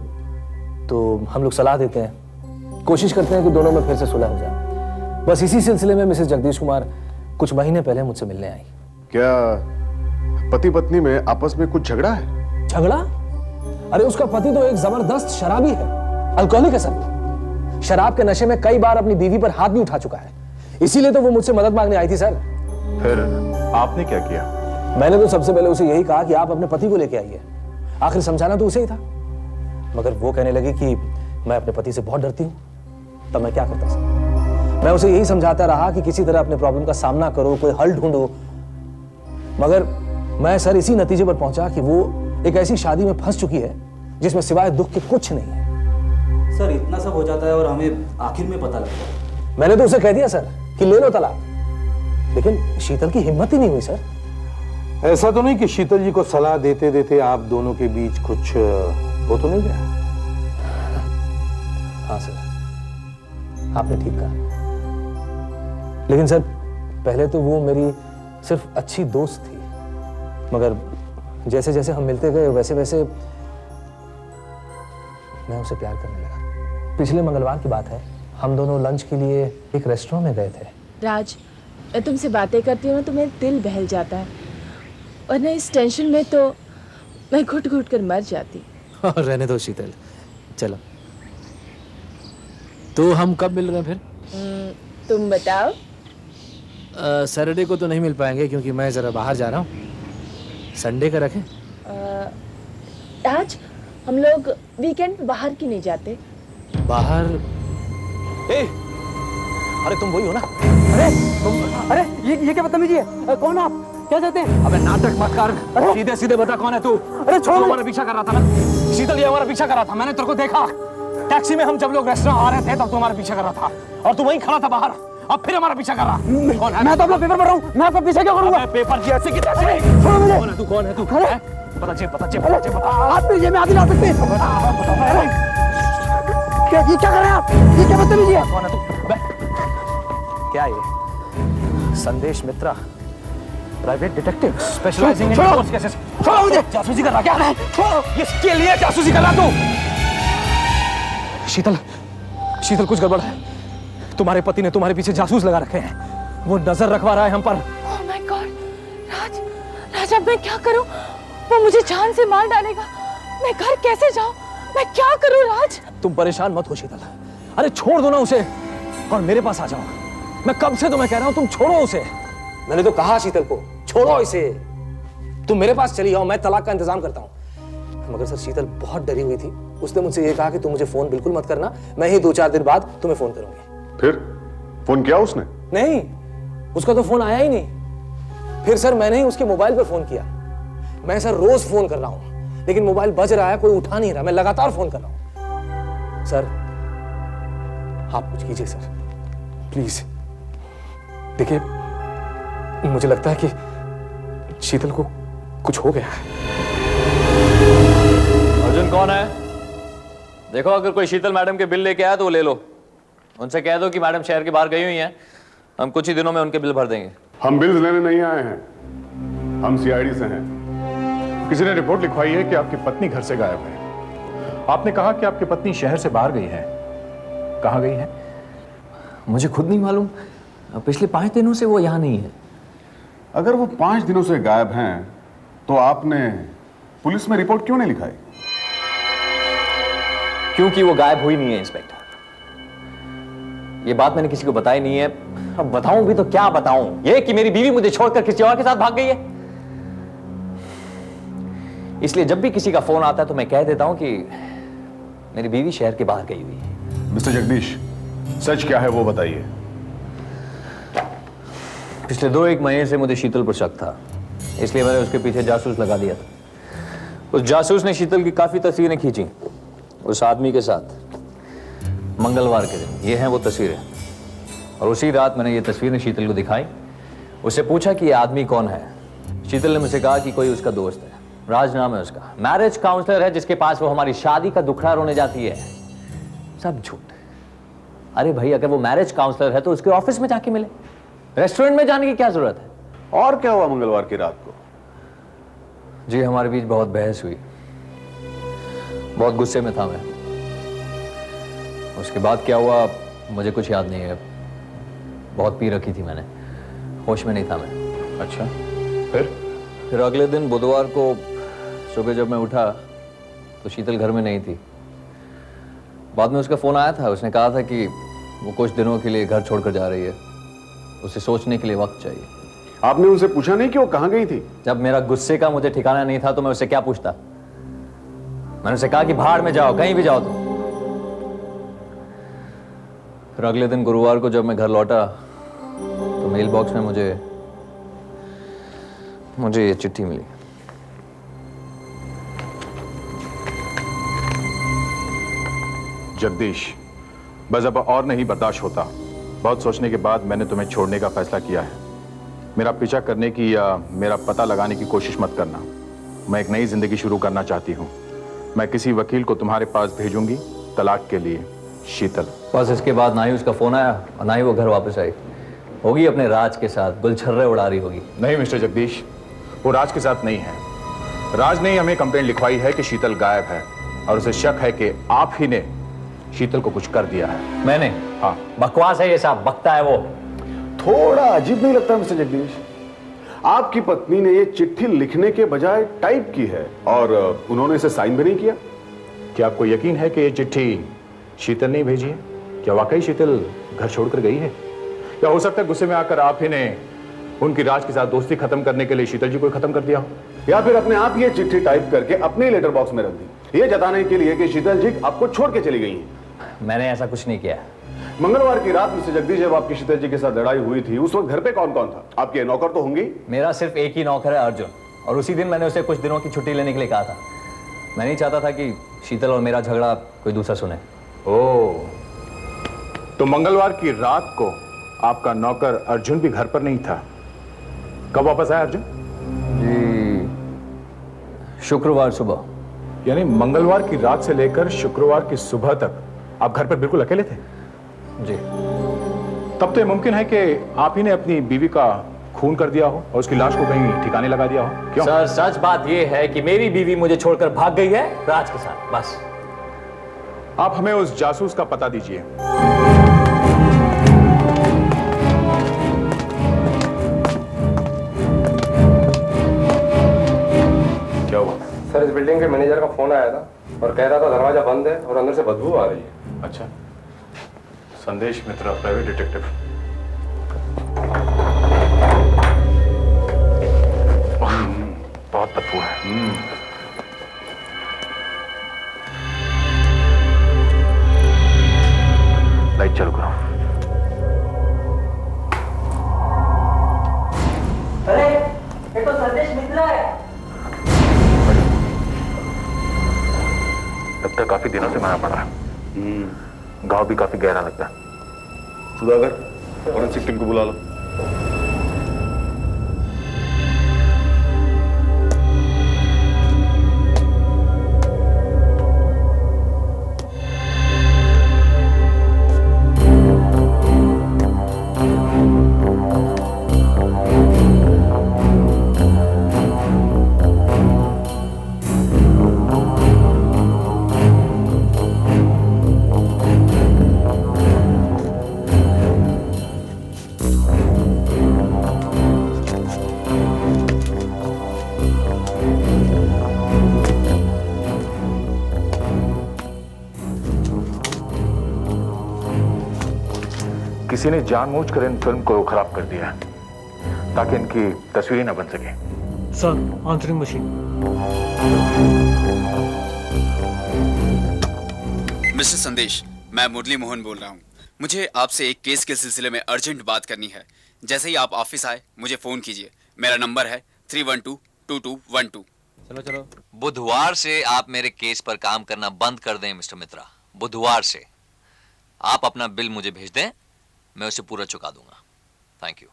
तो हम लोग सलाह देते हैं, कोशिश करते हैं कि दोनों में फिर से सुलह हो जाए। बस इसी सिलसिले में मिसेस जगदीश कुमार कुछ महीने पहले मुझसे मिलने आई। क्या पति पत्नी में आपस में कुछ झगड़ा है? झगड़ा? अरे उसका पति तो एक जबरदस्त शराबी है, अल्कोहलिक है सर। शराब के नशे में कई बार अपनी बीवी पर हाथ भी उठा चुका है, इसीलिए तो वो मुझसे मदद मांगने आई थी सर। फिर आपने क्या किया? मैंने तो सबसे पहले उसे यही कहा कि आप अपने पति को लेके आइए, आखिर समझाना तो उसे ही था। मगर वो कहने लगी कि मैं अपने पति से बहुत डरती हूँ। तब मैं क्या करता सर? मैं उसे यही समझाता रहा कि किसी तरह अपने प्रॉब्लम का सामना करो, कोई हल ढूंढो। मगर मैं सर इसी नतीजे पर पहुंचा कि वो एक ऐसी शादी में फंस चुकी है जिसमें सिवाय दुख के कुछ नहीं है। सर, इतना सब हो जाता है और हमें आखिर में पता लगता है। मैंने तो उसे कह दिया सर कि ले लो तलाक, लेकिन शीतल की हिम्मत ही नहीं हुई सर। ऐसा तो नहीं कि शीतल जी को सलाह देते देते आप दोनों के बीच कुछ हो तो नहीं गया? हाँ सर, आपने ठीक कहा। लेकिन सर, पहले तो वो मेरी सिर्फ अच्छी दोस्त थी, मगर जैसे जैसे हम मिलते गए वैसे वैसे मैं उसे प्यार करने लगा। पिछले मंगलवार की बात है, हम दोनों लंच के लिए एक रेस्टोरेंट में गए थे। राज, मैं तुमसे बातें करती हूँ ना तो मेरा दिल बहल जाता है, और ना इस टेंशन में तो मैं घुट घुट कर मर जाती। रहने दो शीतल, चलो। तो हम कब मिल रहे हैं फिर? तुम बताओ। सैटरडे को तो नहीं मिल पाएंगे क्योंकि मैं जरा बाहर जा रहा हूँ। संडे का रखें? आज हम लोग वीकेंड पे बाहर क्यों नहीं जाते? बाहर? अरे तुम वही हो ना? अरे ये क्या बदतमीजी है? कौन आप? क्या चाहते हैं? अबे नाटक मत कर, सीधे सीधे बता कौन है तू? अरे छोड़ो, हमारा पीछा कर रहा था ना? शीतल ये हमारा पीछा कर रहा था, मैंने तेरे को देखा टैक्सी में, हम जब लोग रेस्टोरेंट आ रहे थे तब तू हमारा पीछा कर रहा था और तू वहीं खड़ा था बाहर, अब फिर हमारा पीछा कर रहा। कौन है? मैं तो अपना पेपर पढ़ रहा हूँ, मैं आपका पीछे क्यों करूंगा? पेपर की ऐसे की तैसे। छोड़ो मुझे। कौन है तू? कौन है तू? बता जे बता। आप मेरी जेब में हाथ नहीं डाल सकते। ये क्या कर रहे हैं आप? ये क्या बदतमीजी है? कौन है तू? क्या ये? Sandesh Mitra, private detective specialising in force cases. छोड़ो मुझे। जासूसी कर रहा क्या? छोड़ो। इसके लिए जासूसी कर रहा तू? शीतल, शीतल कुछ गड़बड़ है। तुम्हारे पति ने तुम्हारे पीछे जासूस लगा रखे हैं, वो नजर रखवा रहा है हम पर। ओह माय गॉड, राज अब मैं क्या करूं? वो मुझे जान से मार डालेगा। मैं घर कैसे जाऊं? मैं क्या करूं राज? तुम परेशान मत हो शीतल, अरे छोड़ दो ना उसे और मेरे पास आ जाओ। मैं कब से तुम्हें कह रहा हूं तुम छोड़ो उसे। मैंने तो कहा शीतल को छोड़ो इसे, तुम मेरे पास चली आओ, मैं तलाक का इंतजाम करता हूं। मगर सर शीतल बहुत डरी हुई थी, उसने मुझसे ये कहा कि तुम मुझे फोन बिल्कुल मत करना, मैं ही 2-4 दिन बाद तुम्हें फोन करूंगी। फिर फोन किया उसने? नहीं, उसका तो फोन आया ही नहीं। फिर सर मैंने ही उसके मोबाइल पर फोन किया। मैं सर रोज फोन कर रहा हूं लेकिन मोबाइल बज रहा है, कोई उठा नहीं रहा, मैं लगातार फोन कर रहा हूं। सर आप कुछ कीजिए सर, प्लीज। देखिए मुझे लगता है कि शीतल को कुछ हो गया है। अर्जुन कौन है? देखो अगर कोई शीतल मैडम के बिल लेके आया तो वो ले लो, उनसे कह दो कि मैडम शहर के बाहर गई हुई हैं, हम कुछ ही दिनों में उनके बिल भर देंगे। हम बिल्स लेने नहीं आए हैं, हम सीआईडी से हैं। किसी ने रिपोर्ट लिखवाई है कि आपकी पत्नी घर से गायब है। आपने कहा कि आपकी पत्नी शहर से बाहर गई है, कहाँ गई है? मुझे खुद नहीं मालूम, पिछले 5 दिनों से वो यहाँ नहीं है। अगर वो 5 दिनों से गायब हैं तो आपने पुलिस में रिपोर्ट क्यों नहीं लिखाई? क्योंकि वो गायब हुई नहीं है इंस्पेक्टर। ये बात मैंने किसी को बताई नहीं है, अब बताऊं भी तो क्या बताऊं? ये कि मेरी बीवी मुझे छोड़कर किसी और के साथ भाग गई है। इसलिए जब भी किसी का फोन आता है तो मैं कह देता हूं कि मेरी बीवी शहर के बाहर गई हुई है। मिस्टर जगदीश, सच क्या है वो बताइए। पिछले 2-1 महीने से मुझे शीतल पर शक था, इसलिए मैंने उसके पीछे जासूस लगा दिया था। उस जासूस ने शीतल की काफी तस्वीरें खींची उस आदमी के साथ मंगलवार के दिन। ये हैं वो तस्वीरें, और उसी रात मैंने ये तस्वीरें शीतल को दिखाई। उससे पूछा कि ये आदमी कौन है। शीतल ने मुझसे कहा कि कोई उसका दोस्त है, राज नाम है उसका, मैरिज काउंसलर है, जिसके पास वो हमारी शादी का दुखड़ा रोने जाती है। सब झूठ। अरे भाई अगर वो मैरिज काउंसलर है तो उसके ऑफिस में जाके मिले, रेस्टोरेंट में जाने की क्या जरूरत है? और क्या हुआ मंगलवार की रात को? जी हमारे बीच बहुत बहस हुई, बहुत गुस्से में था मैं। उसके बाद क्या हुआ मुझे कुछ याद नहीं है, बहुत पी रखी थी मैंने, होश में नहीं था मैं। अच्छा, फिर अगले दिन बुधवार को सुबह जब मैं उठा तो शीतल घर में नहीं थी। बाद में उसका फोन आया था, उसने कहा था कि वो कुछ दिनों के लिए घर छोड़कर जा रही है, उसे सोचने के लिए वक्त चाहिए। आपने उनसे पूछा नहीं कि वो कहां गई थी? जब मेरा गुस्से का मुझे ठिकाना नहीं था तो मैं उससे क्या पूछता? मैंने उसे कहा कि भाड़ में जाओ, कहीं भी जाओ तुम। फिर अगले दिन गुरुवार को जब मैं घर लौटा तो मेल बॉक्स में मुझे ये चिट्ठी मिली। जगदीश, बस अब और नहीं बर्दाश्त होता। बहुत सोचने के बाद मैंने तुम्हें छोड़ने का फैसला किया है। मेरा पीछा करने की या मेरा पता लगाने की कोशिश मत करना। मैं एक नई जिंदगी शुरू करना चाहती हूँ। मैं किसी वकील को तुम्हारे पास भेजूंगी तलाक के लिए। शीतल। बस इसके बाद ना ही उसका फोन आया और ना ही वो घर वापस आई। होगी अपने राज के साथ, गुलछर्रे उड़ा रही होगी। नहीं मिस्टर जगदीश, वो राज के साथ नहीं है। राज ने हमें कंप्लेंट लिखवाई है कि शीतल गायब है और उसे शक है कि आप ही ने शीतल को कुछ कर दिया है। मैंने? हाँ। बकवास है ये साहब, बकता है वो। थोड़ा अजीब नहीं लगता मिस्टर जगदीश? आपकी पत्नी ने ये चिट्ठी लिखने के बजाय टाइप की है और उन्होंने इसे साइन भी नहीं किया। क्या आपको यकीन है कि ये चिट्ठी शीतल ने भेजी है? क्या वाकई शीतल घर छोड़कर गई है? या हो सकता है गुस्से में आकर आप ही ने उनकी राज के साथ दोस्ती खत्म करने के लिए शीतल जी को खत्म कर दिया हो? या फिर अपने आप ये चिट्ठी टाइप करके अपने लेटर बॉक्स में रख दी, ये जताने के लिए कि शीतल जी आपको छोड़ के चली गई हैं। मैंने ऐसा कुछ नहीं किया। मंगलवार की रात मिस्टर जगदीश, जब आपकी शीतल जी के साथ लड़ाई हुई थी, उस वक्त घर पे कौन कौन था? आपके नौकर तो होंगे? मेरा सिर्फ एक ही नौकर है, अर्जुन, और उसी दिन मैंने उसे कुछ दिनों की छुट्टी लेने के लिए कहा था। मैं नहीं चाहता था कि शीतल और मेरा झगड़ा कोई दूसरा सुने। ओह, तो मंगलवार की रात को आपका नौकर अर्जुन भी घर पर नहीं था। कब वापस आया अर्जुन? जी, शुक्रवार सुबह। यानी मंगलवार की रात से लेकर शुक्रवार की सुबह तक आप घर पर बिल्कुल अकेले थे? जी। तब तो ये मुमकिन है कि आप ही ने अपनी बीवी का खून कर दिया हो और उसकी लाश को कहीं ठिकाने लगा दिया हो। क्यों? सर, सच बात यह है कि मेरी बीवी मुझे छोड़कर भाग गई है राज के साथ, बस। आप हमें उस जासूस का पता दीजिए। क्या हुआ? सर, इस बिल्डिंग के मैनेजर का फोन आया था और कह रहा था दरवाजा बंद है और अंदर से बदबू आ रही है। अच्छा, संदेश मित्रा, प्राइवेट डिटेक्टिव। बहुत बदबू है। लाइट चालू करो। अरे, ये तो संदेश मित्रा है। लगता है काफी दिनों से मारा पड़ा है। गांव भी काफी गहरा लगता है। सुधाकर, फॉरेंसिक टीम को बुला लो। किसी ने जानबूझकर इन फिल्म को खराब कर दिया है ताकि इनकी तस्वीरें न बन सके। Sir, answering machine. मिस्टर संदेश, मैं मुरली मोहन बोल रहा हूँ। मुझे आपसे एक केस के सिलसिले में अर्जेंट बात करनी है। जैसे ही आप ऑफिस आए मुझे फोन कीजिए। मेरा नंबर है 312-2212। चलो चलो। बुधवार से आप मेरे केस पर काम करना बंद कर दें मिस्टर मित्रा। बुधवार से आप अपना बिल मुझे भेज दें, मैं उसे पूरा चुका दूंगा। Thank you.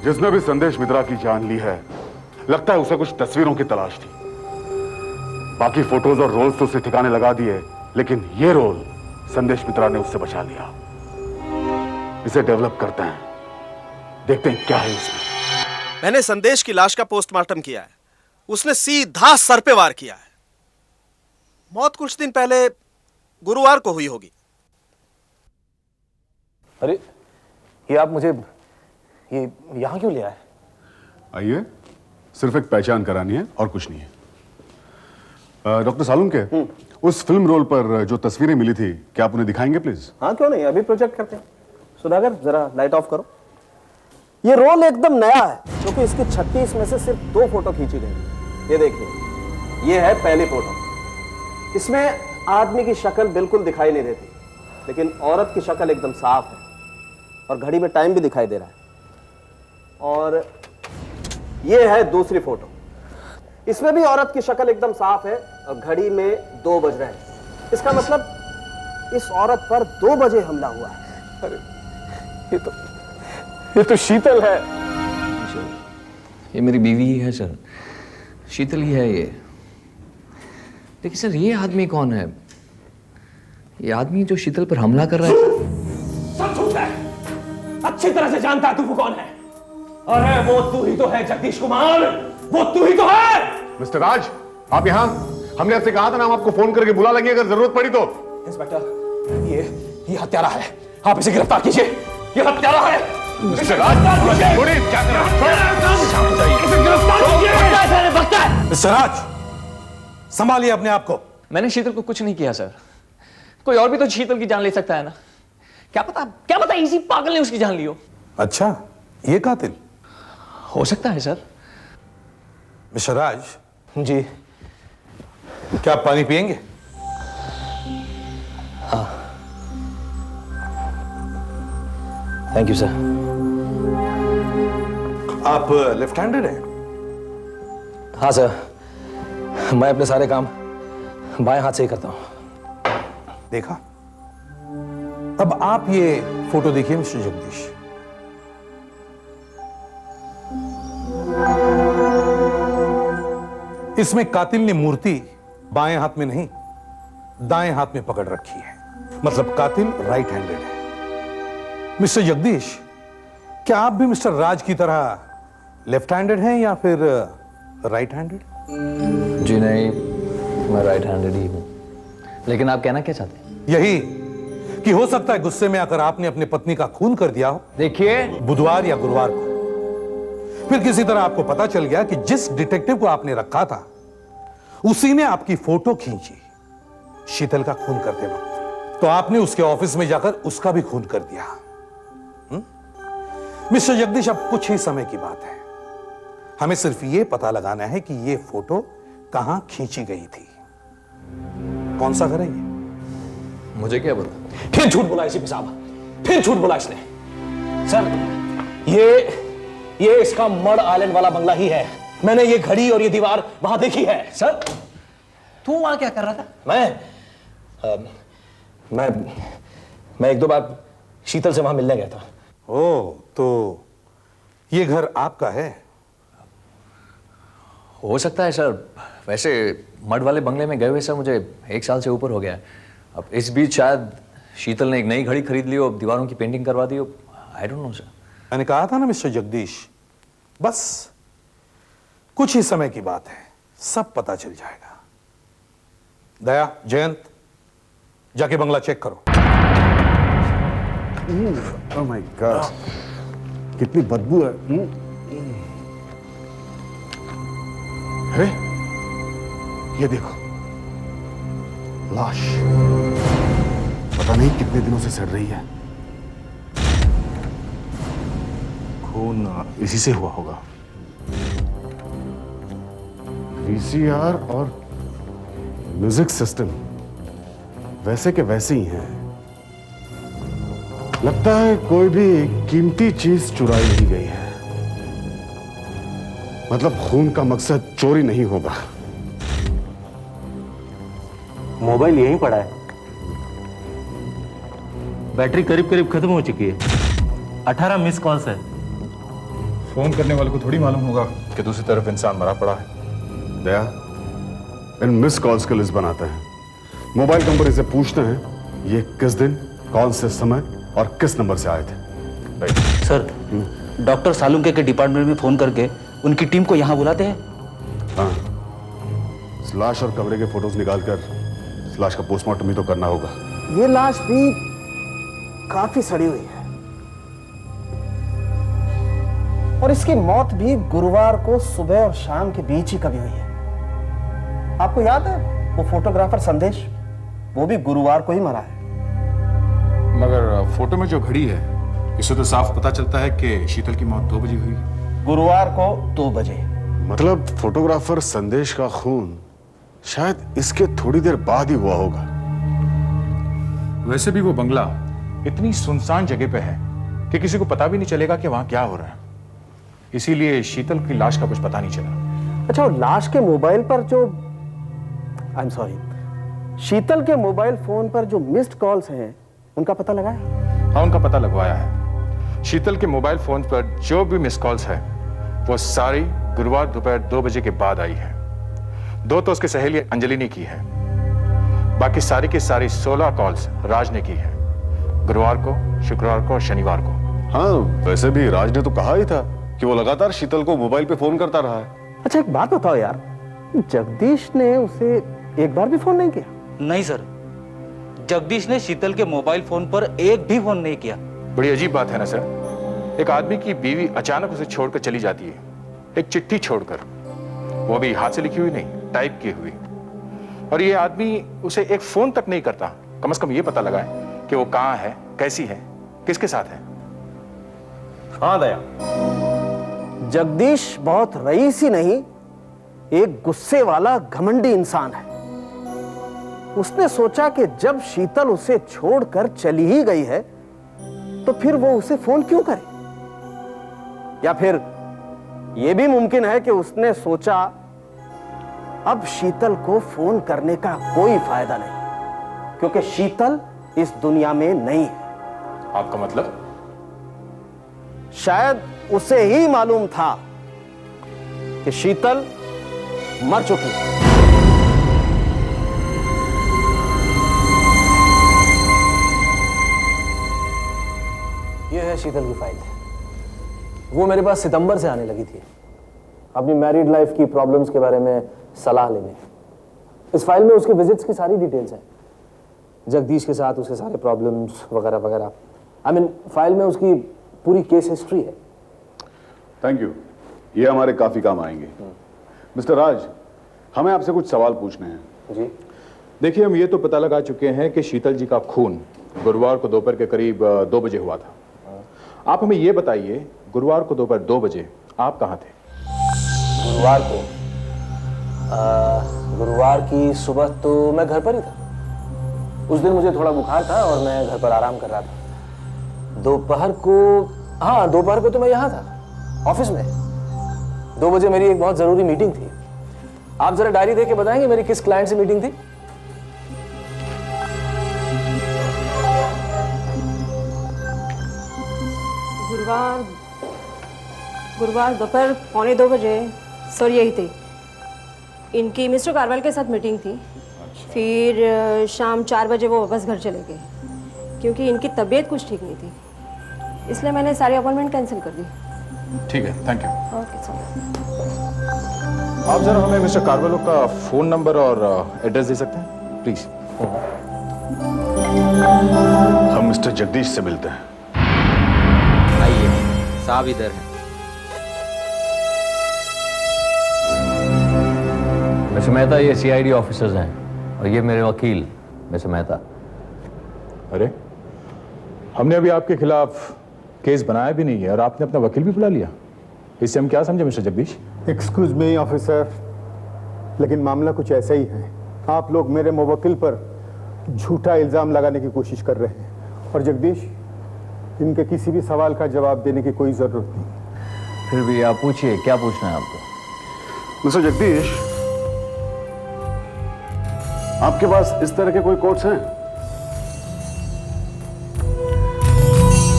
जिसने भी संदेश मित्रा की जान ली है, लगता है उसे कुछ तस्वीरों की तलाश थी। बाकी फोटोज और रोल्स तो उसे ठिकाने लगा दिए, लेकिन ये रोल संदेश मित्रा ने उससे बचा लिया। इसे डेवलप करते हैं, देखते हैं क्या है इसमें। मैंने संदेश की लाश का पोस्टमार्टम किया है। उसने सीधा सर पे वार किया है। मौत कुछ दिन पहले गुरुवार को हुई होगी। अरे, ये आप मुझे ये यहां क्यों ले आए? आइए, सिर्फ एक पहचान करानी है और कुछ नहीं है। डॉक्टर सालुंके, उस फिल्म रोल पर जो तस्वीरें मिली थी, क्या आप उन्हें दिखाएंगे प्लीज? हाँ, क्यों नहीं, अभी प्रोजेक्ट करते हैं। सुधाकर, जरा लाइट ऑफ करो। ये रोल एकदम नया है, क्योंकि इसकी 36 में से सिर्फ 2 फोटो खींची गई। ये देखिए, ये है पहली फोटो। इसमें आदमी की शक्ल बिल्कुल दिखाई नहीं देती, लेकिन औरत की शक्ल एकदम साफ है और घड़ी में टाइम भी दिखाई दे रहा है। और ये है दूसरी फोटो। इसमें भी औरत की शक्ल एकदम साफ है और घड़ी में 2 बज रहे हैं। इसका मतलब इस औरत पर 2 बजे हमला हुआ है। अरे, ये तो शीतल है। ये मेरी बीवी ही है सर, शीतल ही है ये। लेकिन सर ये आदमी कौन है? ये आदमी जो शीतल पर हमला कर रहा है। सब झूठ है, अच्छी तरह से जानता है तू वो कौन है। अरे वो तू ही तो है जगदीश कुमार, वो तू ही तो है। मिस्टर राज, आप यहाँ? हमने आपसे कहा था ना हम आपको फोन करके बुला लेंगे अगर जरूरत पड़ी तो। इंस्पेक्टर, ये हत्यारा है, आप इसे गिरफ्तार कीजिए। ये हत्यारा है। मिस्टर राज, छोड़िए, क्या कर रहे हैं? मिस्टर राज, संभालिए अपने आप को। मैंने शीतल को कुछ नहीं किया सर। कोई और भी तो शीतल की जान ले सकता है ना। क्या पता इसी पागल ने उसकी जान ली हो। अच्छा, ये कातिल हो सकता है सर। मिस्टर राज जी, क्या आप पानी पिएंगे? हाँ, थैंक यू सर। आप लेफ्ट हैंडेड हैं? हाँ सर, मैं अपने सारे काम बाएं हाथ से ही करता हूं। देखा? अब आप ये फोटो देखिए मिस्टर जगदीश। इसमें कातिल ने मूर्ति बाएं हाथ में नहीं, दाएं हाथ में पकड़ रखी है। मतलब कातिल राइट हैंडेड है। मिस्टर जगदीश, क्या आप भी मिस्टर राज की तरह लेफ्ट हैंडेड हैं या फिर राइट हैंडेड? जी नहीं, मैं राइट हैंडेड ही हूं। लेकिन आप कहना क्या चाहते हैं? यही कि हो सकता है गुस्से में आकर आपने अपनी पत्नी का खून कर दिया हो। देखिए, बुधवार या गुरुवार को फिर किसी तरह आपको पता चल गया कि जिस डिटेक्टिव को आपने रखा था उसी ने आपकी फोटो खींची शीतल का खून करते वक्त, तो आपने उसके ऑफिस में जाकर उसका भी खून कर दिया। मिस्टर जगदीश, अब कुछ ही समय की बात है। हमें सिर्फ यह पता लगाना है कि यह फोटो कहां खींची गई थी। कौन सा घर है ये? मुझे क्या पता? फिर झूठ बोला एसीपी साहब, फिर झूठ बोला इसने। सर, ये इसका मड आइलैंड वाला बंगला ही है। मैंने ये घड़ी और ये दीवार वहां देखी है। सर, तू वहां क्या कर रहा था? मैं एक दो बार शीतल से वहां मिलने गया था। ओह, तो ये घर आपका है? हो सकता है सर। वैसे मड वाले बंगले में गए हुए सर मुझे 1 साल से ऊपर हो गया है। अब इस बीच शायद शीतल ने एक नई घड़ी खरीद ली हो, दीवारों की पेंटिंग करवा दी हो। I don't know sir. मैंने कहा था ना मिस्टर जगदीश, बस कुछ ही समय की बात है, सब पता चल जाएगा। दया, जयंत, जाके बंगला चेक करो। ओह माय गॉड, कितनी बदबू है। अरे ये देखो, लाश पता नहीं कितने दिनों से सड़ रही है। खून इसी से हुआ होगा। वीसीआर और म्यूजिक सिस्टम वैसे के वैसे ही हैं। लगता है कोई भी कीमती चीज चुराई नहीं गई है। मतलब खून का मकसद चोरी नहीं होगा। मोबाइल यहीं पड़ा है, बैटरी करीब करीब खत्म हो चुकी है। 18 मिस कॉल्स है। फोन करने वाले को थोड़ी मालूम होगा कि दूसरी तरफ इंसान मरा पड़ा है। दया, इन मिस कॉल्स की लिस्ट बनाते हैं, मोबाइल कंपनी से पूछते हैं ये किस दिन, कौन से समय और किस नंबर से आए थे। सर, डॉक्टर सालुंके के डिपार्टमेंट में फोन करके उनकी टीम को यहाँ बुलाते हैं। हाँ, लाश और कमरे के फोटोज निकालकर लाश का पोस्टमार्टम भी तो करना होगा। ये लाश भी काफी सड़ी हुई है और इसकी मौत भी गुरुवार को सुबह और शाम के बीच ही कभी हुई है। आपको याद है वो फोटोग्राफर संदेश, वो भी गुरुवार को ही मरा है। मगर फोटो में जो घड़ी है इससे तो साफ पता चलता है कि शीतल की मौत 2 बजे हुई। गुरुवार को 2 बजे। मतलब फोटोग्राफर संदेश का खून शायद इसके थोड़ी देर बाद ही हुआ होगा। वैसे भी वो बंगला इतनी सुनसान जगह पे है कि किसी को पता भी नहीं चलेगा कि वहां क्या हो रहा है। इसीलिए शीतल की लाश का कुछ पता नहीं चला। अच्छा, लाश के मोबाइल पर जो आई एम सॉरी शीतल के मोबाइल फोन पर जो मिस्ड कॉल्स हैं उनका पता लगाया? हाँ, उनका पता लगवाया है। शीतल के मोबाइल फोन पर जो भी मिस कॉल्स है वो सारी गुरुवार दोपहर 2 बजे के बाद आई है। 2 तो उसकी सहेली अंजलि ने की है, बाकी सारी की सारी 16 कॉल्स राज ने की है, गुरुवार को, शुक्रवार को और शनिवार को। हाँ, वैसे भी राज ने तो कहा ही था कि वो लगातार शीतल को मोबाइल पे फोन करता रहा है। अच्छा एक बात बताओ यार, जगदीश ने उसे एक बार भी फोन नहीं किया? नहीं सर, जगदीश ने शीतल के मोबाइल फोन पर एक भी फोन नहीं किया। बड़ी अजीब बात है ना सर, एक आदमी की बीवी अचानक उसे छोड़कर चली जाती है, एक चिट्ठी छोड़कर, वो भी हाथ से लिखी हुई नहीं, टाइप की हुई, और ये आदमी उसे एक फोन तक नहीं करता, कम से कम ये पता लगाए कि वो कहां है, कैसी है, किसके साथ है। हाँ दया, जगदीश बहुत रईसी नहीं, एक गुस्से वाला घमंडी इंसान है। उसने सोचा कि जब शीतल उसे छोड़कर चली ही गई है तो फिर वो उसे फोन क्यों करे, या फिर यह भी मुमकिन है कि उसने सोचा अब शीतल को फोन करने का कोई फायदा नहीं, क्योंकि शीतल इस दुनिया में नहीं है। आपका मतलब? शायद उसे ही मालूम था कि शीतल मर चुकी है। यह है शीतल की फाइल। वो मेरे पास सितंबर से आने लगी थी अपनी मैरिड लाइफ की प्रॉब्लम्स के बारे में सलाह लेने। इस फाइल में उसके विजिट्स की सारी डिटेल्स हैं, जगदीश के साथ उसके सारे प्रॉब्लम्स वगैरह वगैरह। आई मीन फाइल में उसकी पूरी केस हिस्ट्री है। थैंक यू, ये हमारे काफी काम आएंगे। मिस्टर राज, हमें आपसे कुछ सवाल पूछने हैं। जी देखिए, हम ये तो पता लगा चुके हैं कि शीतल जी का खून गुरुवार को दोपहर के करीब 2 बजे हुआ था। आप हमें ये बताइए, गुरुवार को दोपहर 2 बजे आप कहाँ थे? गुरुवार को गुरुवार की सुबह तो मैं घर पर ही था। उस दिन मुझे थोड़ा बुखार था और मैं घर पर आराम कर रहा था। दोपहर को, हाँ दोपहर को तो मैं यहाँ था ऑफिस में। 2 बजे मेरी एक बहुत जरूरी मीटिंग थी। आप जरा डायरी देख के बताएंगे मेरी किस क्लाइंट से मीटिंग थी? गुरुवार दोपहर 1:45 बजे सर यही थी। इनकी मिस्टर कारवाल के साथ मीटिंग थी। फिर शाम 4 बजे वो वापस घर चले गए, क्योंकि इनकी तबीयत कुछ ठीक नहीं थी, इसलिए मैंने सारी अपॉइंटमेंट कैंसिल कर दी। ठीक है, थैंक यू। Okay sir. आप जरा हमें मिस्टर कारवालो का फोन नंबर और एड्रेस दे सकते हैं प्लीज? हम मिस्टर जगदीश से मिलते हैं। आइए, साहब इधर है। मिस्टर मेहता, ये सीआईडी ऑफिसर्स हैं और ये मेरे वकील मिस्टर मेहता। अरे, हमने अभी आपके खिलाफ केस बनाया भी नहीं है और आपने अपना वकील भी बुला लिया। इससे हम क्या समझे mister Jagdish? Excuse me officer, लेकिन मामला कुछ ऐसा ही है। आप लोग मेरे मुवक्किल पर झूठा इल्जाम लगाने की कोशिश कर रहे हैं और जगदीश, इनके किसी भी सवाल का जवाब देने की कोई जरूरत नहीं। फिर भी आप पूछिए, क्या पूछना है आपको? मिस्टर जगदीश, आपके पास इस तरह के कोई कोट्स हैं?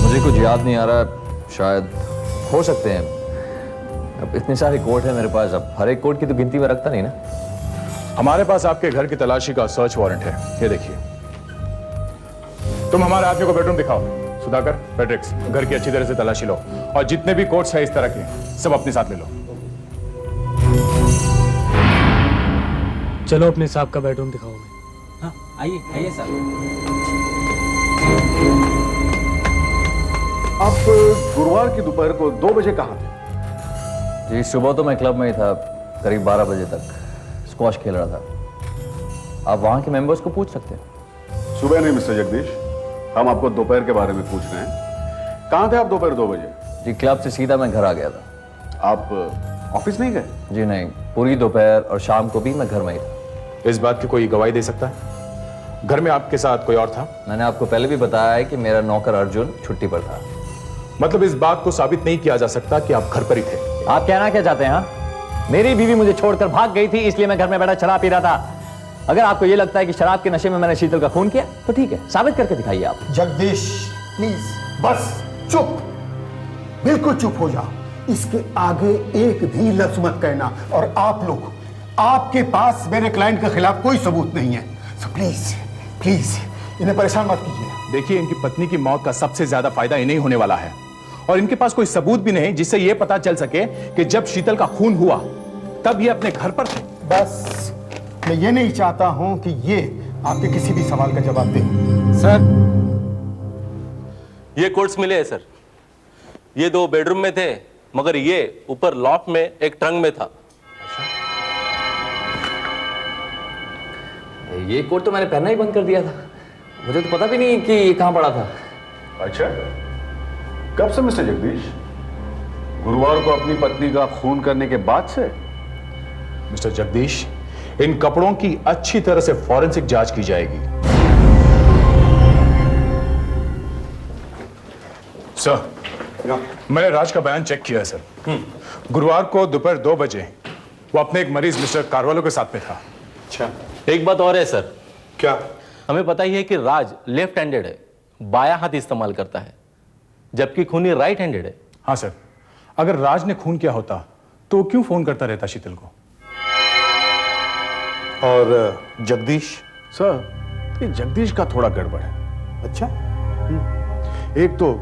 मुझे कुछ याद नहीं आ रहा, शायद हो सकते हैं। अब इतने सारे कोट हैं मेरे पास, अब हर एक कोट की तो गिनती में रखता नहीं ना। हमारे पास आपके घर की तलाशी का सर्च वारंट है, ये देखिए। तुम हमारे आदमी को बेडरूम दिखाओ। सुधाकर, पेट्रिक्स, घर की अच्छी तरह से तलाशी लो और जितने भी कोट्स हैं इस तरह के सब अपने साथ ले लो। चलो अपने साहब का बेडरूम दिखाओ हमें। हाँ, आइए आइए साहब। आप गुरुवार की दोपहर को 2 बजे कहाँ थे? जी, सुबह तो मैं क्लब में ही था, करीब 12 बजे तक स्क्वॉश खेल रहा था। आप वहाँ के मेंबर्स को पूछ सकते हैं। सुबह नहीं मिस्टर जगदीश, हम आपको दोपहर के बारे में पूछ रहे हैं। कहाँ थे आप दोपहर 2 बजे? जी, क्लब से सीधा मैं घर आ गया था। आप ऑफिस नहीं गए? जी नहीं, पूरी दोपहर और शाम को भी मैं घर में ही था। इस बात की कोई गवाही दे सकता है? घर में आपके साथ कोई और था? मैंने आपको पहले भी बताया है कि मेरा नौकर अर्जुन छुट्टी पर था। मतलब इस बात को साबित नहीं किया जा सकता कि आप घर पर ही थे। आप कहना क्या चाहते हैं? हाँ, मेरी बीवी मुझे छोड़कर भाग गई थी, इसलिए मैं घर में बैठा शराब पी रहा था। अगर आपको यह लगता है कि शराब के नशे में मैंने शीतल का खून किया तो ठीक है, साबित करके दिखाइए आप। जगदीश प्लीज बस चुप। बिल्कुल चुप हो जाओ। इसके आगे एक भी लफ्ज मत कहना। और आप लोग, आपके पास मेरे क्लाइंट के खिलाफ कोई सबूत नहीं है, सो प्लीज प्लीज इन्हें परेशान मत कीजिए। देखिए, इनकी पत्नी की मौत का सबसे ज्यादा फायदा इन्हें होने वाला है, और इनके पास कोई सबूत भी नहीं जिससे यह पता चल सके कि जब शीतल का खून हुआ तब ये अपने घर पर थे। बस मैं ये नहीं चाहता हूं कि ये आपके किसी भी सवाल का जवाब दे। सर, ये कोट्स मिले हैं सर। ये 2 बेडरूम में थे, मगर ये ऊपर लॉफ्ट में एक ट्रंक में था। ये कोट तो मैंने पहनना ही बंद कर दिया था, मुझे तो पता भी नहीं कि ये कहां पड़ा था। अच्छा, कब से मिस्टर जगदीश? गुरुवार को अपनी पत्नी का खून करने के बाद से? मिस्टर जगदीश, इन कपड़ों की अच्छी तरह से फॉरेंसिक जांच की जाएगी। सर, मैंने राज का बयान चेक किया है सर। गुरुवार को दोपहर 2 बजे वो अपने एक मरीज मिस्टर कारवालो के साथ में था। अच्छा, एक बात और है सर। क्या? हमें पता ही है कि राज लेफ्ट हैंडेड है, बायां हाथ इस्तेमाल करता है, जबकि खूनी राइट हैंडेड है। हाँ सर, अगर राज ने खून किया होता तो वो क्यों फोन करता रहता शीतल को? और जगदीश? सर, ये जगदीश का थोड़ा गड़बड़ है। अच्छा? एक तो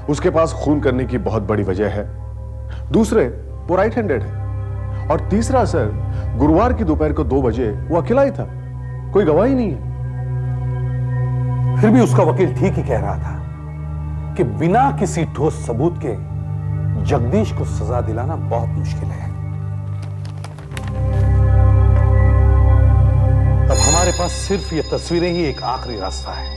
उसके पास खून करने की बहुत बड़ी वजह है, दूसरे वो राइट हैंडेड है, और तीसरा सर, गुरुवार की दोपहर को 2 बजे वो अकेला ही था, कोई गवाह ही नहीं है। फिर भी उसका वकील ठीक ही कह रहा था कि बिना किसी ठोस सबूत के जगदीश को सजा दिलाना बहुत मुश्किल है। अब हमारे पास सिर्फ ये तस्वीरें ही एक आखिरी रास्ता है।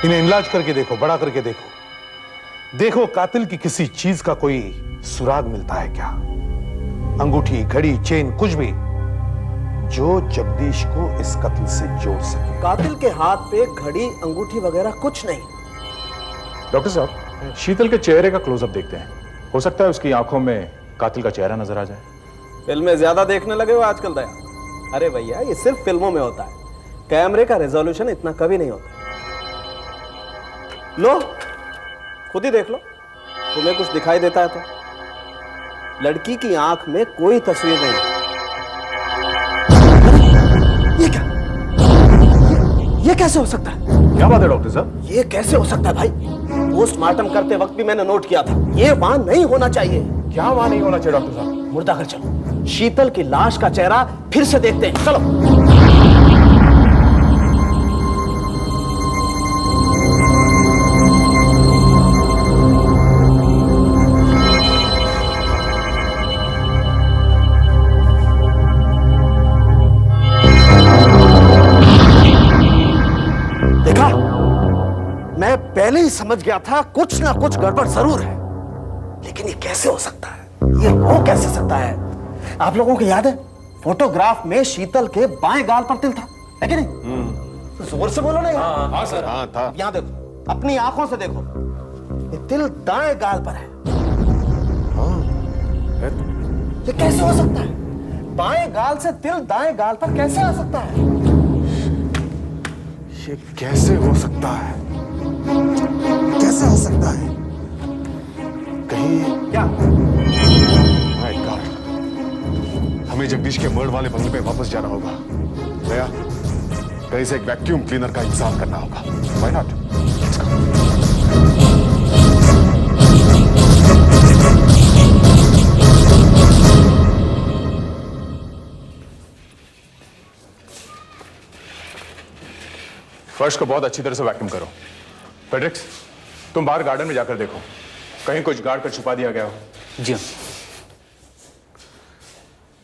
इन्हें इलाज करके देखो, बड़ा करके देखो, देखो कातिल की किसी चीज का कोई सुराग मिलता है क्या? अंगूठी, घड़ी, चेन, कुछ भी जो जगदीश को इस कत्ल से जोड़ सके। कातिल के हाथ पे घड़ी, अंगूठी वगैरह कुछ नहीं। डॉक्टर साहब, शीतल के चेहरे का क्लोजअप देखते हैं, हो सकता है उसकी आंखों में कातिल का चेहरा नजर आ जाए। फिल्में ज्यादा देखने लगे हो आजकल दया? अरे भैया, ये सिर्फ फिल्मों में होता है, कैमरे का रेजोल्यूशन इतना कभी नहीं होता। लो, खुद ही देख लो, तुम्हें कुछ दिखाई देता है तो। लड़की की आंख में कोई तस्वीर नहीं। ये क्या? ये कैसे हो सकता है? क्या बात है डॉक्टर साहब? ये कैसे हो सकता है भाई? पोस्टमार्टम करते वक्त भी मैंने नोट किया था, ये वहां नहीं होना चाहिए। क्या वहां नहीं होना चाहिए डॉक्टर साहब? मुर्दा घर चलो, शीतल की लाश का चेहरा फिर से देखते हैं, चलो। मैं पहले ही समझ गया था कुछ ना कुछ गड़बड़ जरूर है, लेकिन ये कैसे हो सकता है? ये हो कैसे सकता है? आप लोगों को याद है फोटोग्राफ में शीतल के बाएं गाल पर तिल था, है कि नहीं? जोर से बोलो ना यार। हाँ सर, हाँ था। यहाँ देखो, अपनी आंखों से देखो, ये तिल दाएं गाल पर है। ये कैसे हो सकता है? बाएं गाल से तिल दाएं गाल पर कैसे आ सकता है? ये कैसे हो सकता है? कैसे हो सकता है? कहीं क्या? माय गॉड, हमें जगदीश के मर्ड वाले बंगले पे वापस जाना होगा। दया, कहीं से एक वैक्यूम क्लीनर का इंतजाम करना होगा। Why not? Let's go. फर्श को बहुत अच्छी तरह से वैक्यूम करो। फेड्रिक्स, तुम बाहर गार्डन में जाकर देखो, कहीं कुछ गाड़ कर छुपा दिया गया हो। जी हाँ।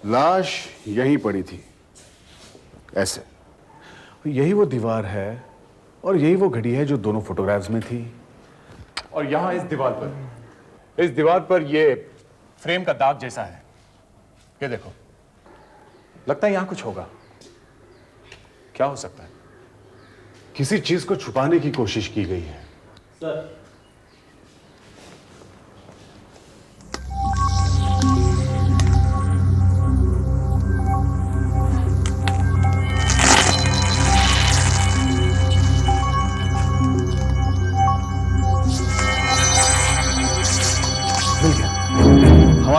लाश यहीं पड़ी थी, ऐसे। यही वो दीवार है और यही वो घड़ी है जो दोनों फोटोग्राफ्स में थी। और यहां इस दीवार पर ये फ्रेम का दाग जैसा है, ये देखो, लगता है यहां कुछ होगा। क्या हो सकता है? किसी चीज को छुपाने की कोशिश की गई है। सर,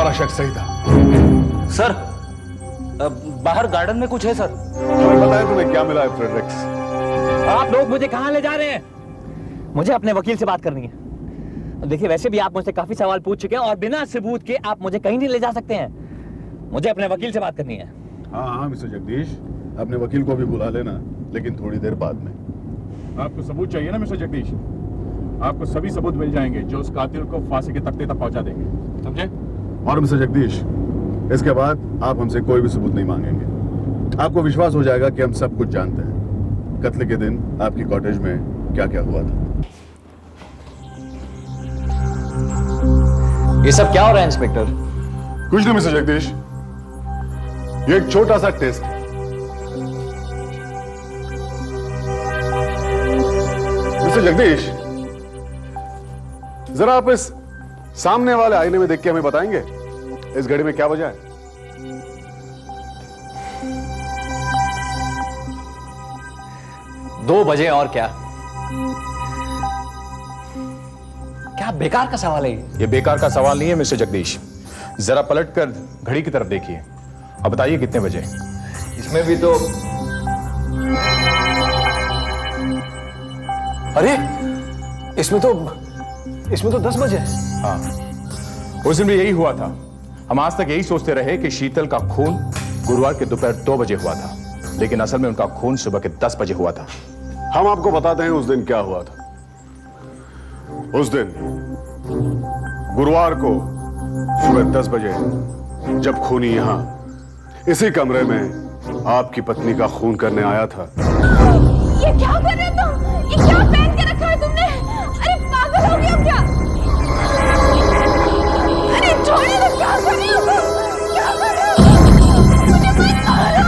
हमारा शक सही था। सर बाहर गार्डन में कुछ है सर। हमें पता है तुम्हें क्या मिला है फ्रेडरिक्स। आप लोग मुझे कहां ले जा रहे हैं? मुझे अपने वकील से बात करनी है। देखिए वैसे भी आप मुझसे काफी सवाल पूछ चुके हैं और बिना सबूत के आप मुझे कहीं नहीं ले जा सकते हैं। मुझे अपने वकील से बात करनी है। हाँ मिस्टर जगदीश, अपने वकील को भी बुला लेना, लेकिन थोड़ी देर बाद में। आपको सबूत चाहिए ना मिस्टर जगदीश? आपको सभी सबूत मिल जाएंगे जो उस कातिल को फांसी के तख्ते तक पहुंचा देंगे, समझे? और मिस्टर जगदीश, इसके बाद आप हमसे कोई भी सबूत नहीं मांगेंगे। आपको विश्वास हो जाएगा कि हम सब कुछ जानते हैं। कत्ल के दिन आपकी कॉटेज में क्या क्या हुआ था। ये सब क्या हो रहा है इंस्पेक्टर? कुछ नहीं मिस्टर जगदीश, ये एक छोटा सा टेस्ट है। मिस्टर जगदीश, जरा आप इस सामने वाले आईने में देख के हमें बताएंगे इस घड़ी में क्या वजह है? 2 बजे और क्या? क्या बेकार का सवाल है ये बेकार का सवाल नहीं है मिस्टर जगदीश। जरा पलटकर घड़ी की तरफ देखिए। अब बताइए कितने बजे? इसमें भी तो अरे इसमें तो 10 बजे। हाँ, उस दिन भी यही हुआ था। हम आज तक यही सोचते रहे कि शीतल का खून गुरुवार के दोपहर 2 बजे हुआ था, लेकिन असल में उनका खून सुबह के 10 बजे हुआ था। हम आपको बताते हैं उस दिन क्या हुआ था। उस दिन गुरुवार को सुबह 10 बजे जब खूनी यहां इसी कमरे में आपकी पत्नी का खून करने आया था। ये क्या कर रहे हो तुम? ये क्या पहन के रखा है तुमने? अरे पागल हो गए हो क्या? अरे छोड़ो तो, क्या कर रहे हो तुम? क्या कर रहे हो? मुझे मत मारो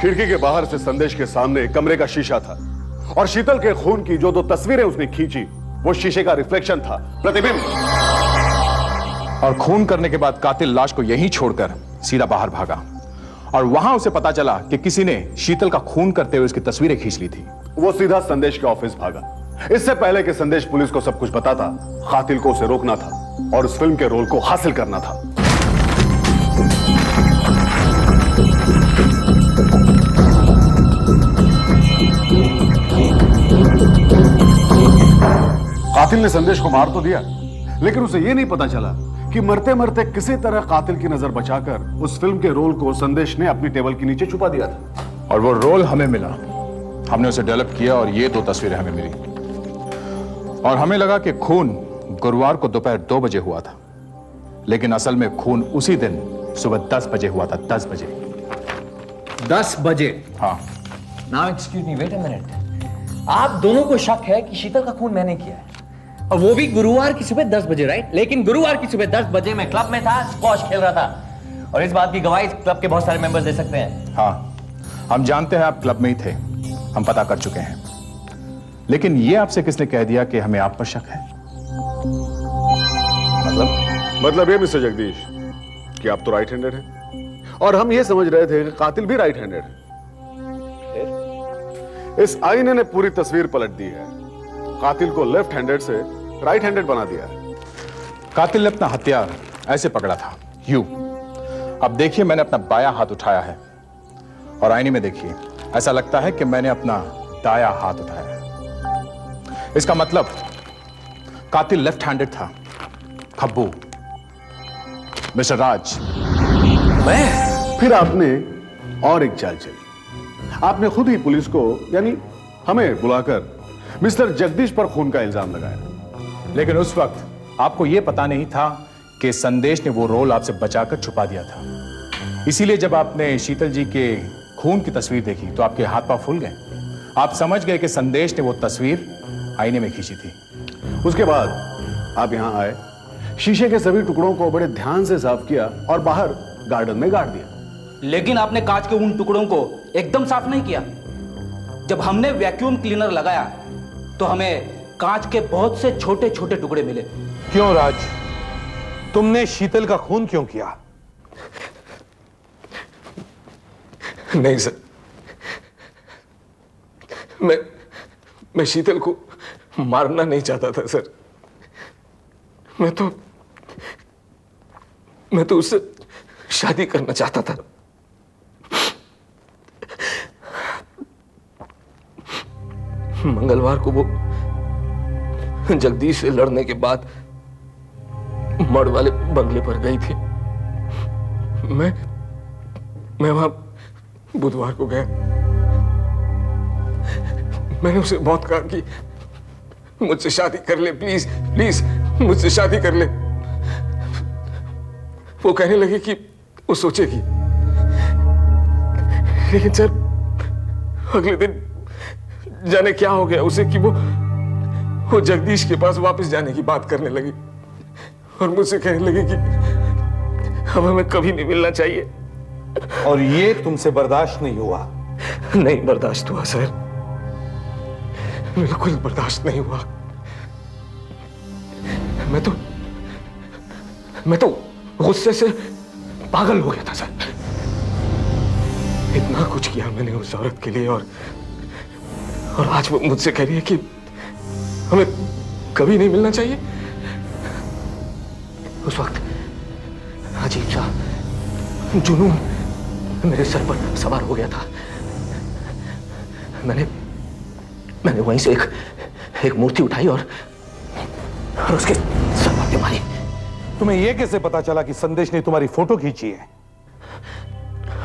खिड़की के बाहर से संदेश के सामने कमरे का शीशा था और शीतल के खून की जो 2 तस्वीरें उसने खींची वो शीशे का रिफ्लेक्शन था, प्रतिबिंब। और खून करने के बाद कातिल लाश को यहीं छोड़कर सीधा बाहर भागा और वहां उसे पता चला कि किसी ने शीतल का खून करते हुए उसकी तस्वीरें खींच ली थी। वो सीधा संदेश के ऑफिस भागा। इससे पहले कि संदेश पुलिस को सब कुछ बताता, कातिल को उसे रोकना था और उस फिल्म के रोल को हासिल करना था। कातिल ने संदेश को मार तो दिया, लेकिन उसे यह नहीं पता चला कि मरते मरते किसी तरह कातिल की नजर बचाकर उस फिल्म के रोल को संदेश ने अपनी टेबल के नीचे छुपा दिया था। और वो रोल हमें मिला, हमने उसे डेवलप किया और ये 2 तस्वीरें हमें मिली। और हमें लगा कि खून गुरुवार को दोपहर 2 बजे हुआ था, लेकिन असल में खून उसी दिन सुबह 10 बजे हुआ था। 10 बजे। 10 बजे? हाँ। Now excuse me, wait a minute. आप दोनों को शक है कि शीतल का खून मैंने किया है, और वो भी गुरुवार की सुबह 10 बजे, राइट? लेकिन गुरुवार की सुबह 10 बजे मैं क्लब में था, स्क्वॉश खेल रहा था, और इस बात की गवाही क्लब के बहुत सारे मेंबर्स दे सकते हैं। हाँ, हम जानते हैं आप क्लब में ही थे, हम पता कर चुके हैं। लेकिन ये आपसे किसने कह दिया कि हमें आप पर शक है? मतलब ये मिस्टर जगदीश कि आप तो राइट हैंडेड हैं और हम ये समझ रहे थे कि कातिल भी राइट हैंडेड है। इस आईने ने पूरी तस्वीर पलट दी है। कातिल को लेफ्ट हैंडेड से राइट हैंडेड बना दिया है। कातिल ने अपना हथियार ऐसे पकड़ा था, यूं। अब देखिए, मैंने अपना बायां हाथ उठाया है और आईने में देखिए, ऐसा लगता है कि मैंने अपना दायां हाथ उठाया है। इसका मतलब कातिल लेफ्ट हैंडेड था। खब्बू, मिस्टर राज। मैं? फिर आपने और एक चाल चली। आपने खुद ही पुलिस को, यानी हमें बुलाकर मिस्टर जगदीश पर खून का इल्जाम लगाया। लेकिन उस वक्त आपको यह पता नहीं था कि संदेश ने वो रोल आपसे बचाकर छुपा दिया था। इसीलिए जब आपने शीतल जी के खून की तस्वीर देखी तो आपके हाथ पांव फूल गए। आप समझ गए कि संदेश ने वो तस्वीर आईने में खींची थी। उसके बाद आप यहां आए, शीशे के सभी टुकड़ों को बड़े ध्यान से साफ किया और बाहर गार्डन में गाड़ दिया। लेकिन आपने कांच के उन टुकड़ों को एकदम साफ नहीं किया। जब हमने वैक्यूम क्लीनर लगाया तो हमें कांच के बहुत से छोटे छोटे टुकड़े मिले। क्यों राज, तुमने शीतल का खून क्यों किया? नहीं सर, मैं शीतल को मारना नहीं चाहता था सर। मैं तो उससे शादी करना चाहता था। मंगलवार को वो जगदीश से लड़ने के बाद मड़ वाले बंगले पर गई थी। मैं वहां बुधवार को गया। मैंने उसे बहुत कहा कि मुझसे शादी कर ले, प्लीज प्लीज मुझसे शादी कर ले। वो कहने लगी कि वो सोचेगी। लेकिन सर, अगले दिन जाने क्या हो गया उसे कि वो जगदीश के पास वापस जाने की बात करने लगी और मुझसे कहने लगी कि अब हमें कभी नहीं मिलना चाहिए। और ये तुमसे बर्दाश्त नहीं हुआ? नहीं बर्दाश्त हुआ सर, बिल्कुल बर्दाश्त नहीं हुआ। मैं तो गुस्से से पागल हो गया था सर। इतना कुछ किया मैंने उस औरत के लिए और आज वो मुझसे कह रही है कि हमें कभी नहीं मिलना चाहिए। उस वक्त अजीब सा जुनून मेरे सर पर सवार हो गया था। मैंने वहीं से एक मूर्ति उठाई और उसके सर पर मारी। तुम्हें यह कैसे पता चला कि संदेश ने तुम्हारी फोटो खींची है?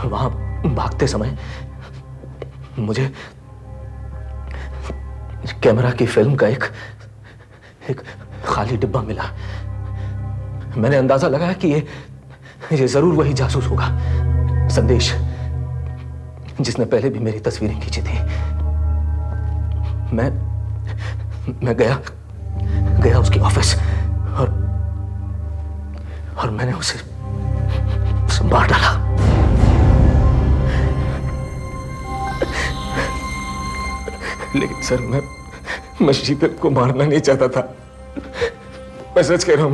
वहां भागते समय मुझे कैमरा की फिल्म का एक खाली डिब्बा मिला। मैंने अंदाजा लगाया कि ये जरूर वही जासूस होगा, संदेश, जिसने पहले भी मेरी तस्वीरें खींची थी। मैं गया उसके ऑफिस और मैंने उसे मार डाला। लेकिन सर, मैं शीतल को मारना नहीं चाहता था। मैं सच कह रहा हूं,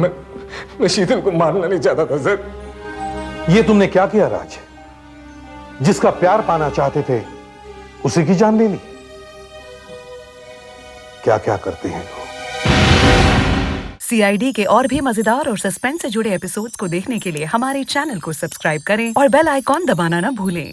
मैं शीतल को मारना नहीं चाहता था सर। ये तुमने क्या किया राज? जिसका प्यार पाना चाहते थे उसी की जान ले ली। क्या क्या करते हैं लोग। CID के और भी मजेदार और सस्पेंस से जुड़े एपिसोड्स को देखने के लिए हमारे चैनल को सब्सक्राइब करें और बेल आइकॉन दबाना ना भूलें।